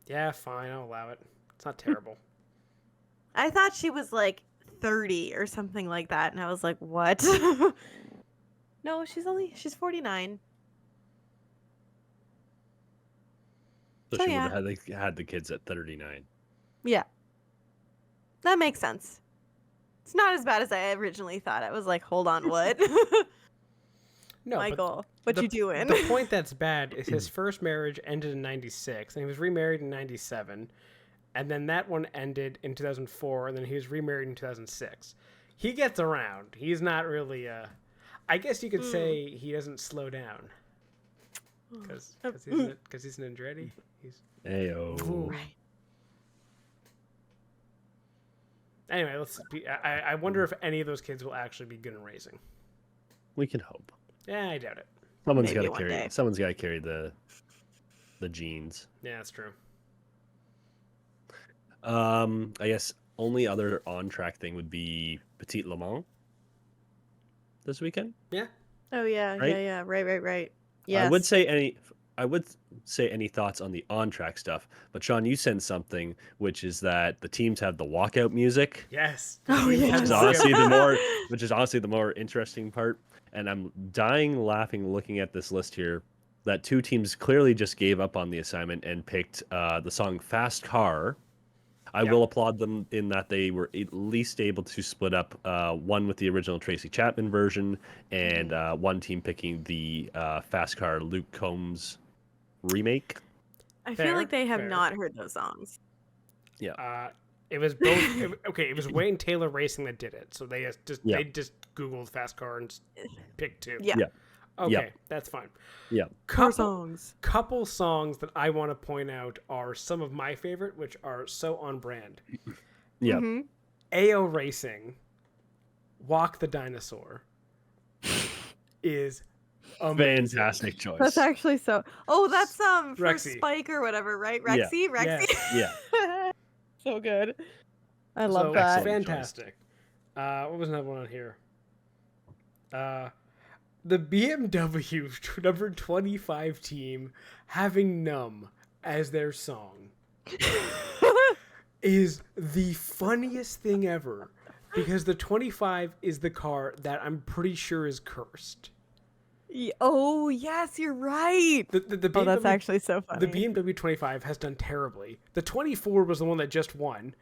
yeah, fine. I'll allow it. It's not terrible. I thought she was like 30 or something like that, and I was like, what? No, she's 49. So So she yeah. would have had the kids at 39. Yeah. That makes sense. It's not as bad as I originally thought. I was like, hold on, what? No, Michael, what the, you doing? The point that's bad is his first marriage ended in 96, and he was remarried in 97, and then that one ended in 2004, and then he was remarried in 2006. He gets around. He's not really I guess you could say he doesn't slow down. Because he's an Andretti. He's Ayo. Right. Anyway, I wonder if any of those kids will actually be good in racing. We can hope. Yeah, I doubt it. Someone's Maybe got to one carry. day. Someone's got to carry the genes. Yeah, that's true. I guess only other on track thing would be Petit Le Mans this weekend. Yeah. Oh yeah, Right? yeah. Right. Yes. I would say any thoughts on the on track stuff, but Sean, you sent something which is that the teams have the walkout music. Yes. Oh, He's yeah. had Which is to honestly skip. the more interesting part. And I'm dying laughing looking at this list here that two teams clearly just gave up on the assignment and picked the song Fast Car. I will applaud them in that they were at least able to split up one with the original Tracy Chapman version and one team picking the Fast Car Luke Combs remake. I Fair, feel like they have fair. not heard those songs. It was both. It was Wayne Taylor Racing that did it. So they just Googled Fast Car and just picked two. Yeah. Yeah. Okay, Yeah. that's fine. Yeah. Car songs. Couple songs that I want to point out are some of my favorite, which are so on brand. Yeah. Mhm. AO Racing, Walk the Dinosaur, is amazing. Fantastic choice. That's actually so. Oh, that's for Rexy. Spike or whatever, right? Yeah. Rexy, Rexy. Yes. Yeah. So good. I love So, that. excellent. Fantastic. What was another one on here? The BMW number 25 team having Numb as their song is the funniest thing ever because the 25 is the car that I'm pretty sure is cursed. Oh yes, you're right. The Oh, that's BMW actually so funny. The BMW 25 has done terribly. The 24 was the one that just won,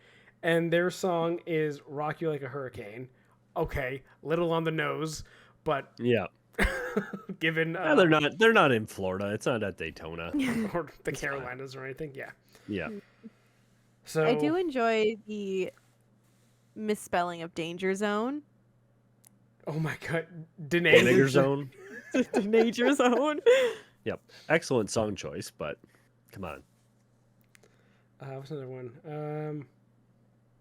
and their song is "Rock You Like a Hurricane." Okay, little on the nose, but Yeah. given No, they're not in Florida. It's not at Daytona. or the Carolinas or anything, yeah. Yeah. So I do enjoy the misspelling of Danger Zone. Oh my god, Nigger Zone. Danger Zone. Yep. Excellent song choice, but come on. What's another one?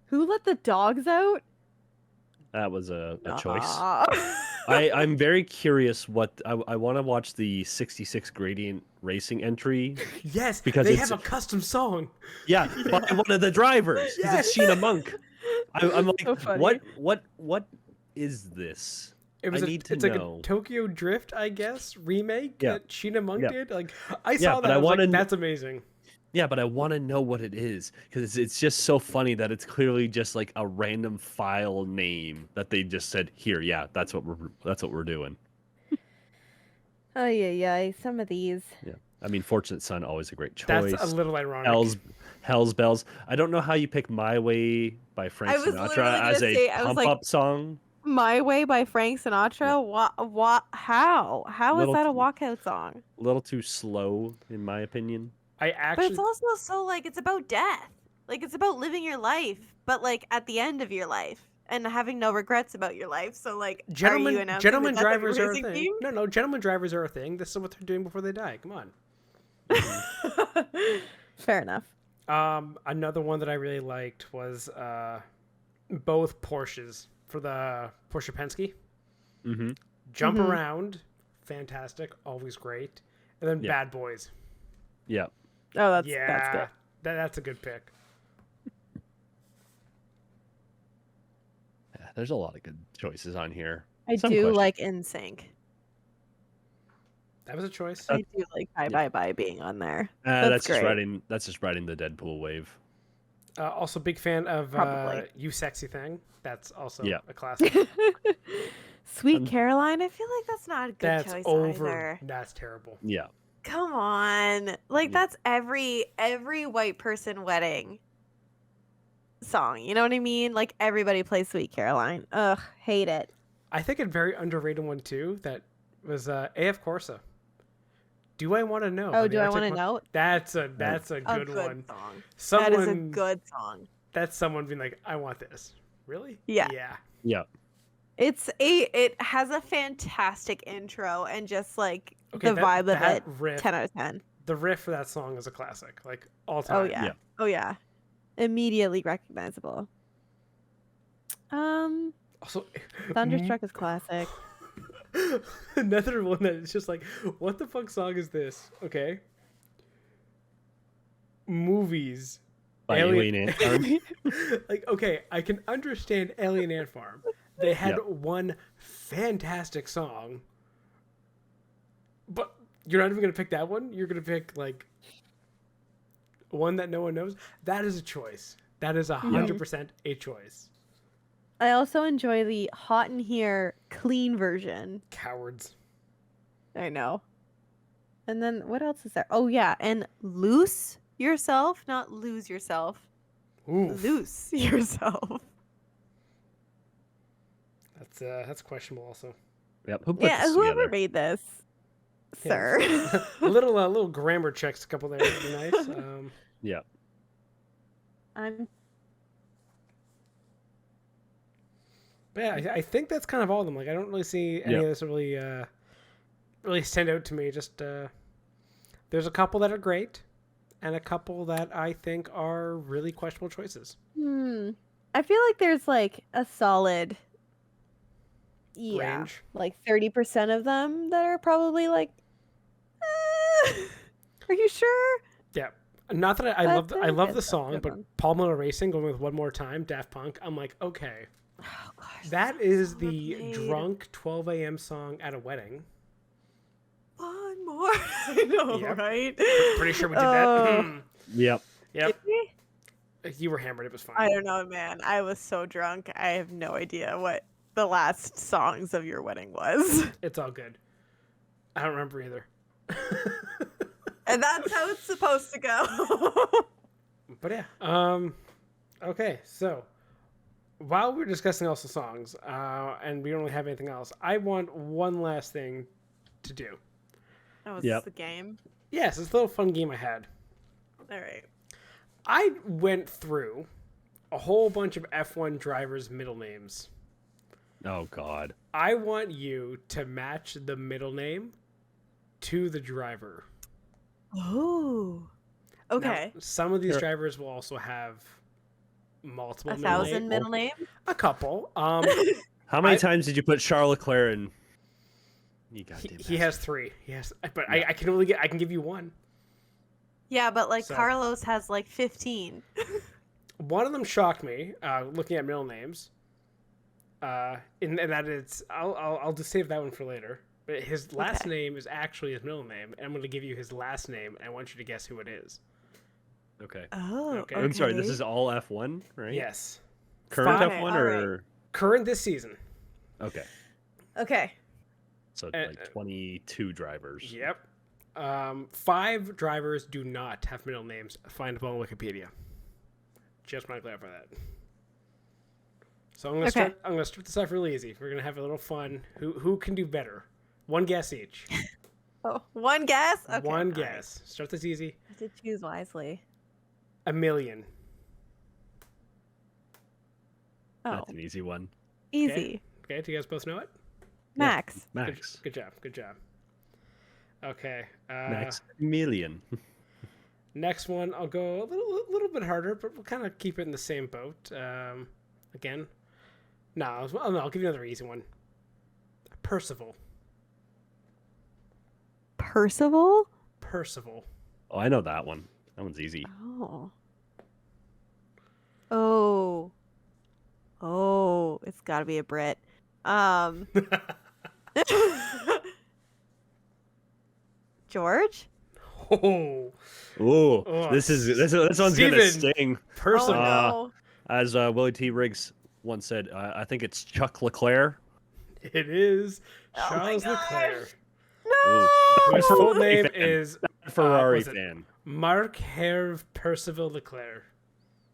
Who let the dogs out? That was a choice. Ah. I'm very curious what I want to watch the 66 Gradient Racing entry. Yes, Because they it's- have a custom song. Yeah, by one of the drivers. 'Cause it's Sheena Monk. I'm like, So funny. what is this? It was need to it's like know. a Tokyo Drift, I guess, remake Yeah. that Sheena Monk Yeah. did. Like I saw but that, I I was like, wanna- that's amazing. Yeah, but I want to know what it is because it's just so funny that it's clearly just like a random file name that they just said here. Yeah, that's what we're doing. Oh yeah. Some of these. Yeah, I mean, Fortunate Son always a great choice. That's a little ironic. Hell's Bells. I don't know how you pick My Way by Frank I was Sinatra literally as gonna a say, I was pump like- up song. My Way by Frank Sinatra? What? How? How is Little that a too- walkout song? A little too slow, in my opinion. I But it's actually also so like it's about death. Like it's about living your life, but like at the end of your life and having no regrets about your life. So like, are you announcing gentlemen the death of drivers your are a racing thing. team? No, gentlemen drivers are a thing. This is what they're doing before they die. Come on. Fair enough. Another one that I really liked was both Porsches for the Porsche Penske. Mm-hmm. Jump Around, fantastic, always great. And then Yeah. Bad Boys. Yeah. Oh, that's Yeah, good. that's a good pick. Yeah, there's a lot of good choices on here. I Some do questions. like NSYNC. That was a choice. I do like Bye Bye Bye being on there. That's great. just riding. That's just riding the Deadpool wave. Also, big fan of Probably. You Sexy Thing. That's also Yeah. a classic. Sweet Caroline. I feel like that's not a good That's choice over. either. That's terrible. Yeah. Come on, like Yeah. that's every white person wedding song. You know what I mean? Like everybody plays Sweet Caroline. Ugh, hate it. I think a very underrated one too that was AF Corsa. Do I want to know? by Oh, the do I Arctic want to Mon- know? That's a A good one. song. Someone, That is a good song. That's someone being like, I want this. Really? Yeah. Yeah. Yeah. It has a fantastic intro and just like Okay, the vibe of that it. riff, 10 out of 10. the riff for that song is a classic, like all Oh time. yeah. Yeah. Oh yeah. Immediately recognizable. Also, Thunderstruck is classic. another one that is just like, what the fuck song is this? Okay. Movies. By Alien Ant Farm. Like, okay, I can understand Alien Ant Farm. They had Yep. one fantastic song, but you're not even gonna pick that one. You're gonna pick like one that no one knows. That is a choice. That is 100% a choice. I also enjoy the Hot in Here clean version. Cowards. I know. And then what else is there? Oh yeah, and Loose Yourself, not Lose Yourself. Oof. Loose Yourself. That's questionable also. Yep. Who put Yeah, this whoever together? made this, Yeah. sir. little grammar checks, a couple there would be nice. Yeah. I'm But yeah, I think that's kind of all of them. Like, I don't really see any Yeah. of this really stand out to me. Just there's a couple that are great, and a couple that I think are really questionable choices. I feel like there's like a solid Range. like 30% of them that are probably like are you sure? Yeah, not that I love That's I a love good the song, good but one. Paul Miller Racing going with One More Time, Daft Punk. I'm like, okay, Oh gosh. that is so the overplayed. drunk 12 a.m. song at a wedding. One more. I know, Yep. right? Pretty sure we did Oh. that. Yep. Yep, Did we? you were hammered. It was fine. I don't know, man. I was so drunk. I have no idea what the last songs of your wedding was. It's all good. I don't remember either. And that's how it's supposed to go. But yeah, okay, so while we're discussing also songs, and we don't really have anything else, I want one last thing to do. That was Yep. the game. Yes, it's a little fun game I had. All right. I went through a whole bunch of F1 drivers' middle names. Oh God. I want you to match the middle name to the driver. Oh. Now, Okay. some of these Sure. drivers will also have multiple 1,000 middle middle names. names. A couple. How many I- times did you put Charles Leclerc in? You goddamn He has 3. He has, but I can give you one. Yeah, but like So- Carlos has like 15. One of them shocked me, looking at middle names. In that it's, I'll just save that one for later. But his last Okay. name is actually his middle name, and I'm going to give you his last name, and I want you to guess who it is. Okay. Oh. Okay. I'm sorry. This is all F1, right? Yes, Current Fine. F1 All or current this season. okay. Okay. So Uh, like 22 drivers. Yep. 5 drivers do not have middle names. Findable on Wikipedia. Just want to clarify that. So I'm gonna start this off really easy. We're gonna have a little fun. Who can do better? One guess each. Oh, one guess? Okay. One all guess. right. Start this easy. I have to choose wisely. A million. Oh, That's an easy one. easy. Okay, do you guys both know it? Max. Max. Good job. Good job. Okay. Maximilian. Next one, I'll go a little bit harder, but we'll kind of keep it in the same boat. Again. No, I'll give you another easy one. Percival. Percival? Percival. Oh, I know that one. That one's easy. Oh. Oh. Oh, it's got to be a Brit. George? Oh. Oh, this one's gonna Steven. sting. Percival. Oh, As Willie T. Riggs once said, I think it's Chuck Leclerc. It is Oh my Charles gosh. Leclerc. no! Whose full name fan. is Ferrari was it fan. Marc Hervé Percival Leclerc.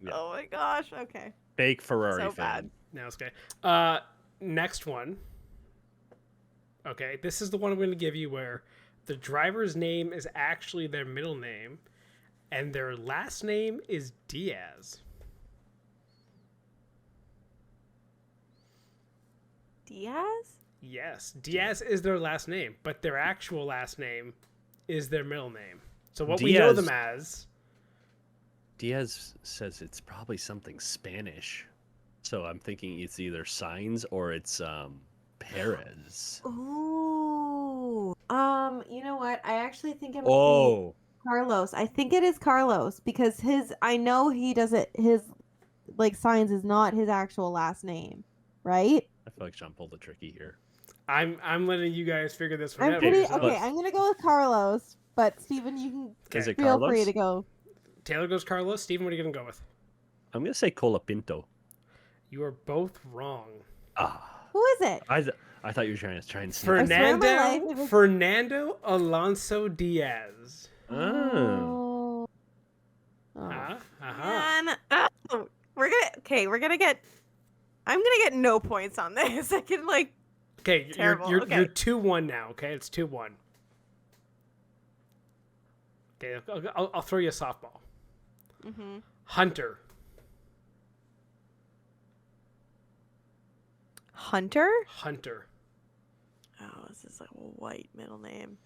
Yeah. Oh my gosh. Okay. Fake Ferrari So fan. bad. Now it's okay. Next one. Okay, this is the one I'm going to give you where the driver's name is actually their middle name, and their last name is Diaz. Diaz? Yes, Diaz is their last name, but their actual last name is their middle name. So what we know Diaz. them as... Diaz says it's probably something Spanish. So I'm thinking it's either Sainz or it's Perez. Ooh. You know what? I actually think it might be Oh, Carlos. I think it is Carlos because I know he doesn't, his, like, Signs is not his actual last name, right? I feel like Sean pulled the tricky here. I'm letting you guys figure this one I'm out. pretty, yourselves. okay, I'm gonna go with Carlos, but Steven, you can Is it feel Carlos? free to go. Taylor goes Carlos. Steven, what are you going to go with? I'm gonna say Colapinto. You are both wrong. Who is it? I thought you were trying to sneak. swear my life it was- Fernando Alonso Diaz. Oh. Uh-huh. Man. Oh, we're gonna get. I'm gonna get no points on this. I can like. Okay, Terrible, you're okay. 2-1 now. Okay, it's 2-1. Okay, I'll throw you a softball. Mm-hmm. Hunter. Hunter? Hunter. Oh, this is like a white middle name.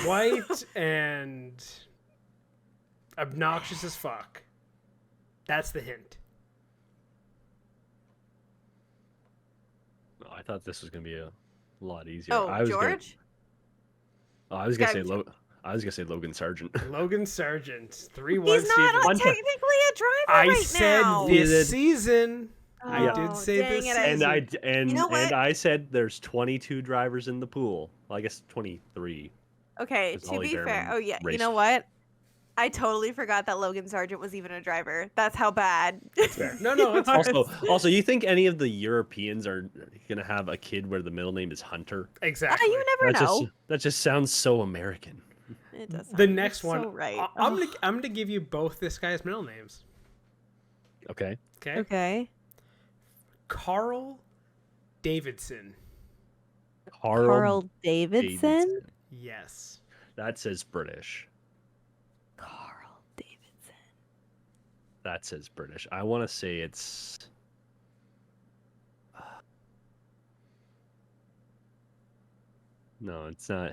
White and obnoxious as fuck. That's the hint. I thought this was gonna be a lot easier. Oh, I was George? I was gonna say Gotcha. I was gonna say Logan Sargent. Logan Sargent. 3-1 He's not Steven. One technically a driver I right said now. this did. season. I did Oh, say dang this it, season. and You know what? I said there's 22 drivers in the pool. Well, I guess 23. Okay, Because to Ollie be fair, Behrman oh yeah, you raced. know what? I totally forgot that Logan Sargent was even a driver. That's how bad. No, it's Also, you think any of the Europeans are gonna have a kid where the middle name is Hunter? exactly. You never know. That just sounds so American. It does. The sound- next you're one. So right. I'm gonna give you both this guy's middle names. Okay. Okay. Okay. Carl Davidson. Carl Davidson. Yes. That says British. Carl Davidson. That says British. I want to say it's. No, it's not.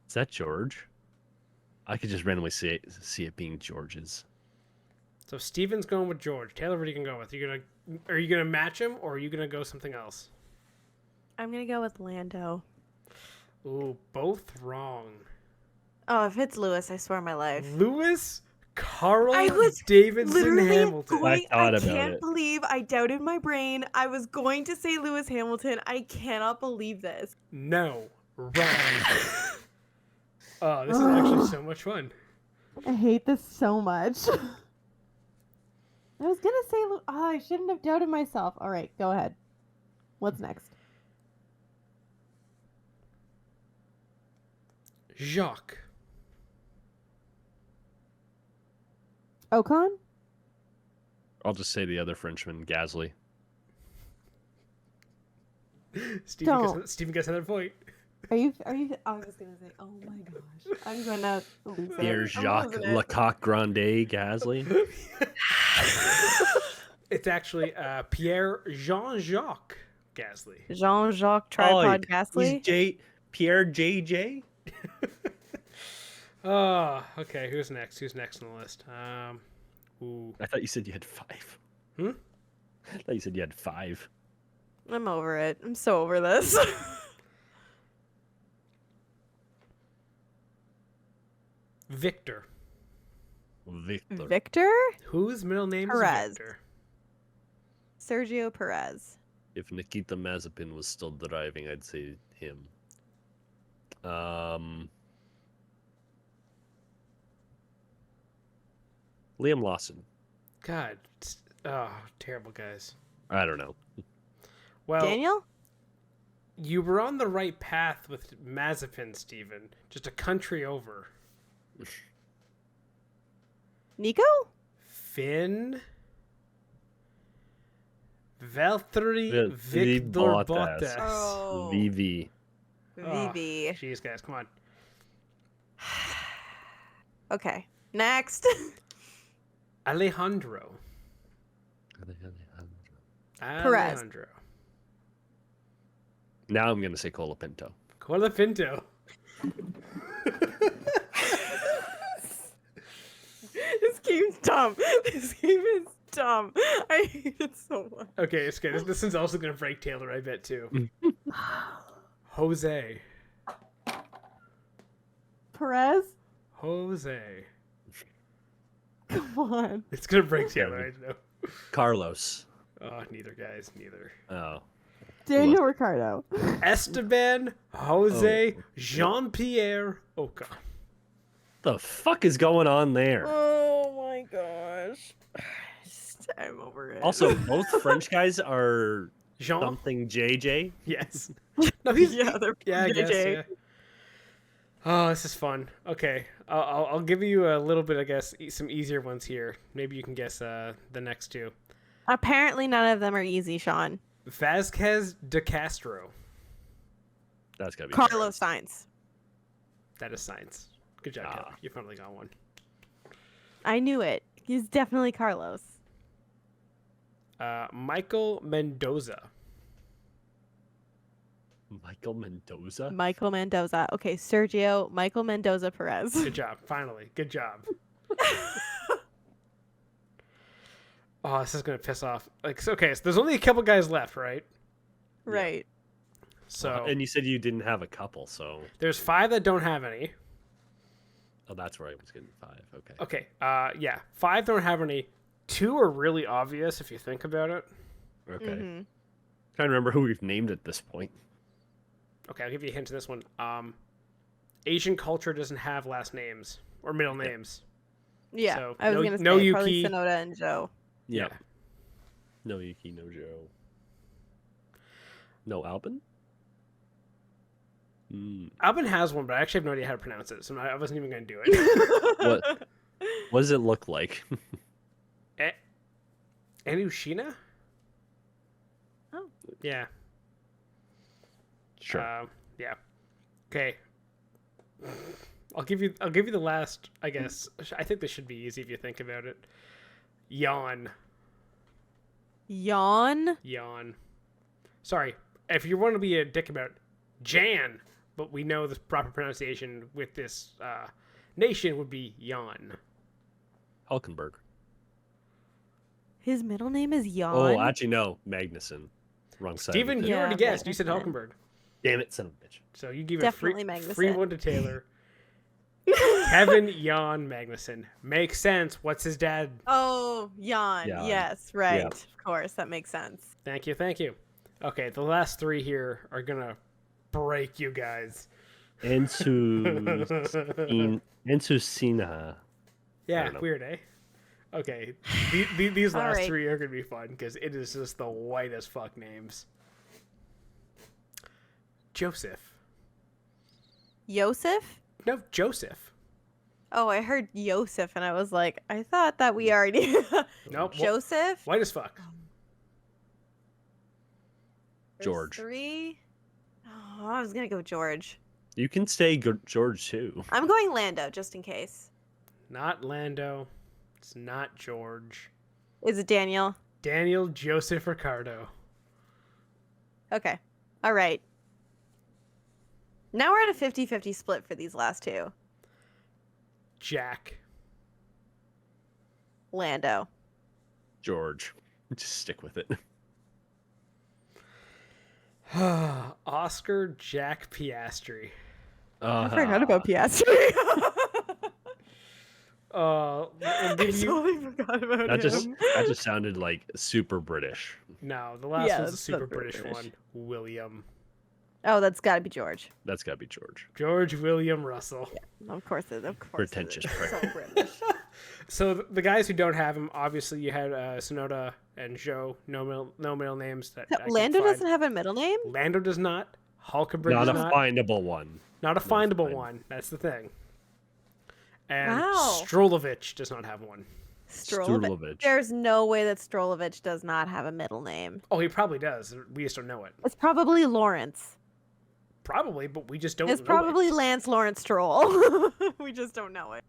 Is that George? I could just randomly see it being George's. So Steven's going with George. Taylor, what are you gonna go with? Are you gonna match him or are you gonna go something else? I'm gonna go with Lando. Ooh, both wrong. Oh, if it's Lewis, I swear on my life. Lewis Carl I was Davidson Literally Hamilton. going, I thought I about can't it. believe I doubted my brain. I was going to say Lewis Hamilton. I cannot believe this. No, wrong. Oh, this is actually so much fun. I hate this so much. I was gonna say, I shouldn't have doubted myself. All right, go ahead. What's next? Jacques. Ocon? I'll just say the other Frenchman, Gasly. Steven gets another point. Are you? I was gonna say, oh my gosh, I'm gonna lose it. Pierre I'm Jacques losing it. Lecoq Grande Gasly. It's actually Pierre Jean-Jacques Gasly. Jean-Jacques Tripod Gasly. He's Pierre JJ. Oh, okay. Who's next? Who's next on the list? Ooh. I thought you said you had 5. Hmm? I thought you said you had 5. I'm over it. I'm so over this. Victor. Victor? Whose middle name Perez. is Victor? Sergio Perez. If Nikita Mazepin was still driving, I'd say him. Liam Lawson. God. Oh, terrible guys. I don't know. Well, Daniel? you were on the right path with Mazepin, Steven. Just a country over. Nico? Finn. Valtteri Valtteri Victor Bottas. Bottas. Oh. VV. VV. Jeez, guys, come on. Okay. Next. Alejandro. Perez. Alejandro. Now I'm going to say Colapinto. Colapinto. This game's dumb. This game is dumb. I hate it so much. Okay, it's good. This one's also going to break Taylor, I bet, too. Jose. Perez. Jose. Come on. It's going to break Taylor, I know. Carlos. Oh, neither, guys. Neither. Oh. Daniel Ricciardo. Esteban, Jose, Jean-Pierre Ocon. The fuck is going on there? Oh my gosh. I'm over it. Also, both French guys are Jean? something JJ. Yes. No, he's... they're Yeah, I guess, JJ. yeah. Oh, this is fun. Okay. I'll give you a little bit, I guess, some easier ones here. Maybe you can guess the next two. Apparently none of them are easy, Sean. Vasquez de Castro. That's gotta be Carlos Sainz. That is science. Good job, Taylor. You finally got one. I knew it. He's definitely Carlos. Michael Mendoza. Michael Mendoza. Michael Mendoza. Okay, Sergio, Michael Mendoza Perez. Good job. Finally. Good job. Oh, this is going to piss off. Okay, so there's only a couple guys left, right? Right. So And you said you didn't have a couple, so there's 5 that don't have any. oh, that's where I was getting 5. Okay. Okay. Yeah. 5 don't have any. 2 are really obvious if you think about it. Okay. Mhm. Trying to remember who we've named at this point. Okay, I'll give you a hint to this one. Asian culture doesn't have last names or middle names. Yeah, So, I was no- gonna say no probably Yuki. Sonoda and Joe. Yeah. No Yuki, no Joe. No Albin? Albin has one, but I actually have no idea how to pronounce it, so I wasn't even going to do it. What does it look like? Anushina? Oh. Yeah. Sure. Yeah. Okay. I'll give you the last, I guess. I think this should be easy if you think about it. Yawn. Yawn. Sorry. If you want to be a dick about it, Jan, but we know the proper pronunciation with this nation would be Jan. Hulkenberg. His middle name is Yawn. Oh, actually, no. Magnuson. Wrong side. Steven, of the you pit. already guessed. You said Magnuson. Hulkenberg. Damn it, son of a bitch. So you give Definitely a free Magnuson. one to Taylor. Kevin Jan Magnuson. Makes sense. What's his dad? Oh, Yawn. Yawn. Yes, right. Yeah. Of course, that makes sense. Thank you. Okay, the last 3 here are going to break you guys. Ensu Sinha. Yeah, don't know. weird, eh? Okay, these last Alright. 3 are going to be fun because it is just the white as fuck names. Joseph. Yosef? No, Joseph. Oh, I heard Joseph, and I was like, I thought that we already. Nope. Joseph. White as fuck. There's George. 3. Oh, I was gonna go George. You can stay George too. I'm going Lando just in case. Not Lando. It's not George. Is it Daniel? Daniel Joseph Ricardo. Okay. All right. Now we're at a 50-50 split for these last 2. Jack. Lando. George. Just stick with it. Oscar Jack Piastri. I forgot about Piastri. I'll I give you... totally forgot about That him. just sounded like super British. No, the last Yeah, one's a that's super not British British. one. William. Oh, that's got to be George. That's gotta be George. George William Russell. Of course it. Of course. Pretentious It is. prick. So British. So the guys who don't have him, obviously you had Sonoda and Joe. No middle names. That I could Lando find. doesn't have a middle name. Lando does not. Hulkenberg Not a does not. findable one. Not a findable fine. one. That's the thing. And Wow. Strolovich does not have one. Strulovich. There's no way that Strolovich does not have a middle name. Oh, he probably does. We just don't know it. It's probably Lawrence. Probably, but we just don't It's know probably it. Lance Lawrence Stroll. We just don't know it.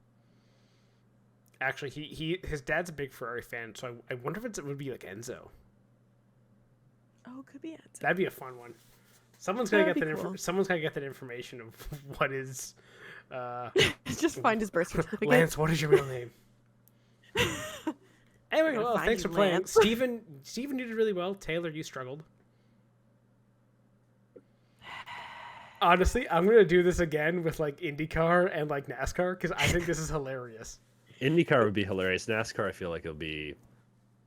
Actually, his dad's a big Ferrari fan, so I wonder if it would be like Enzo. Oh, could be Enzo. That'd be a fun one. Someone's gonna That'd get be that. cool. Someone's gonna get that information of what is. Just find his birth certificate. Lance, what is your middle name? Anyway, gonna well, find thanks you, for playing. Lance. Steven, you did really well. Taylor, you struggled. Honestly, I'm gonna do this again with like IndyCar and like NASCAR because I think this is hilarious. IndyCar would be hilarious. NASCAR, I feel like it'll be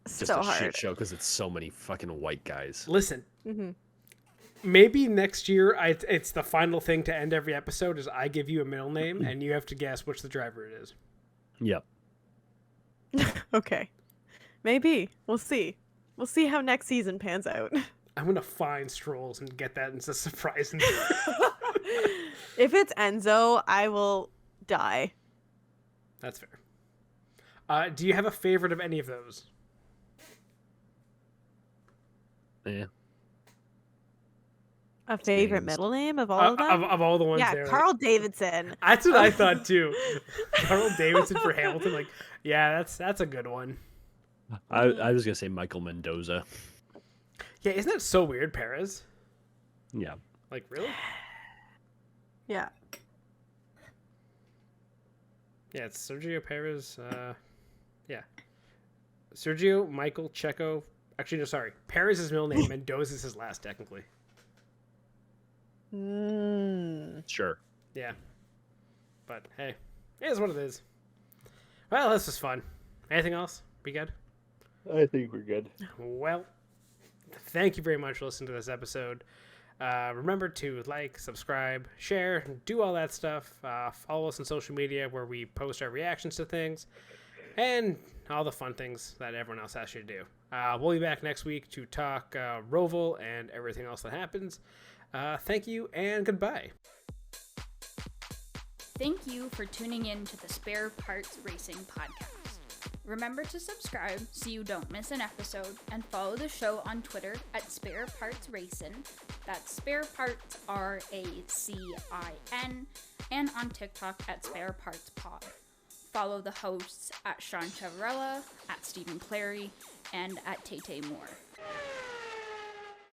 just So a hard. shit show because it's so many fucking white guys. Listen, Mm-hmm. maybe next year it's the final thing to end every episode is I give you a middle name and you have to guess which the driver it is. Yep. Okay. Maybe. We'll see. We'll see how next season pans out. I'm gonna find Strolls and get that as a surprise. If it's Enzo, I will die. That's fair. Do you have a favorite of any of those? Yeah. A favorite James. middle name of all of them? Of all the ones Yeah, there. Carl Davidson. That's what I thought too. Carl Davidson for Hamilton, like, yeah, that's a good one. I was gonna say Michael Mendoza. Yeah, isn't that so weird, Perez? Yeah. Like, really? Yeah. Yeah, it's Sergio Perez. Yeah. Sergio, Michael, Checo. Actually, no, sorry. Perez is his middle name. Mendoza is his last, technically. Sure. Yeah. But, hey, it is what it is. Well, this was fun. Anything else? Be good? I think we're good. Well, thank you very much for listening to this episode. Remember to like, subscribe, share, do all that stuff. Follow us on social media where we post our reactions to things and all the fun things that everyone else asks you to do. We'll be back next week to talk Roval and everything else that happens. Thank you and goodbye. Thank you for tuning in to the Spare Parts Racing podcast. Remember to subscribe so you don't miss an episode, and follow the show on Twitter at Spare Parts Racing. That's Spare Parts RACIN, and on TikTok at Spare Parts Pod. Follow the hosts at Sean Chavarella, at Stephen Clary, and at Tay Moore.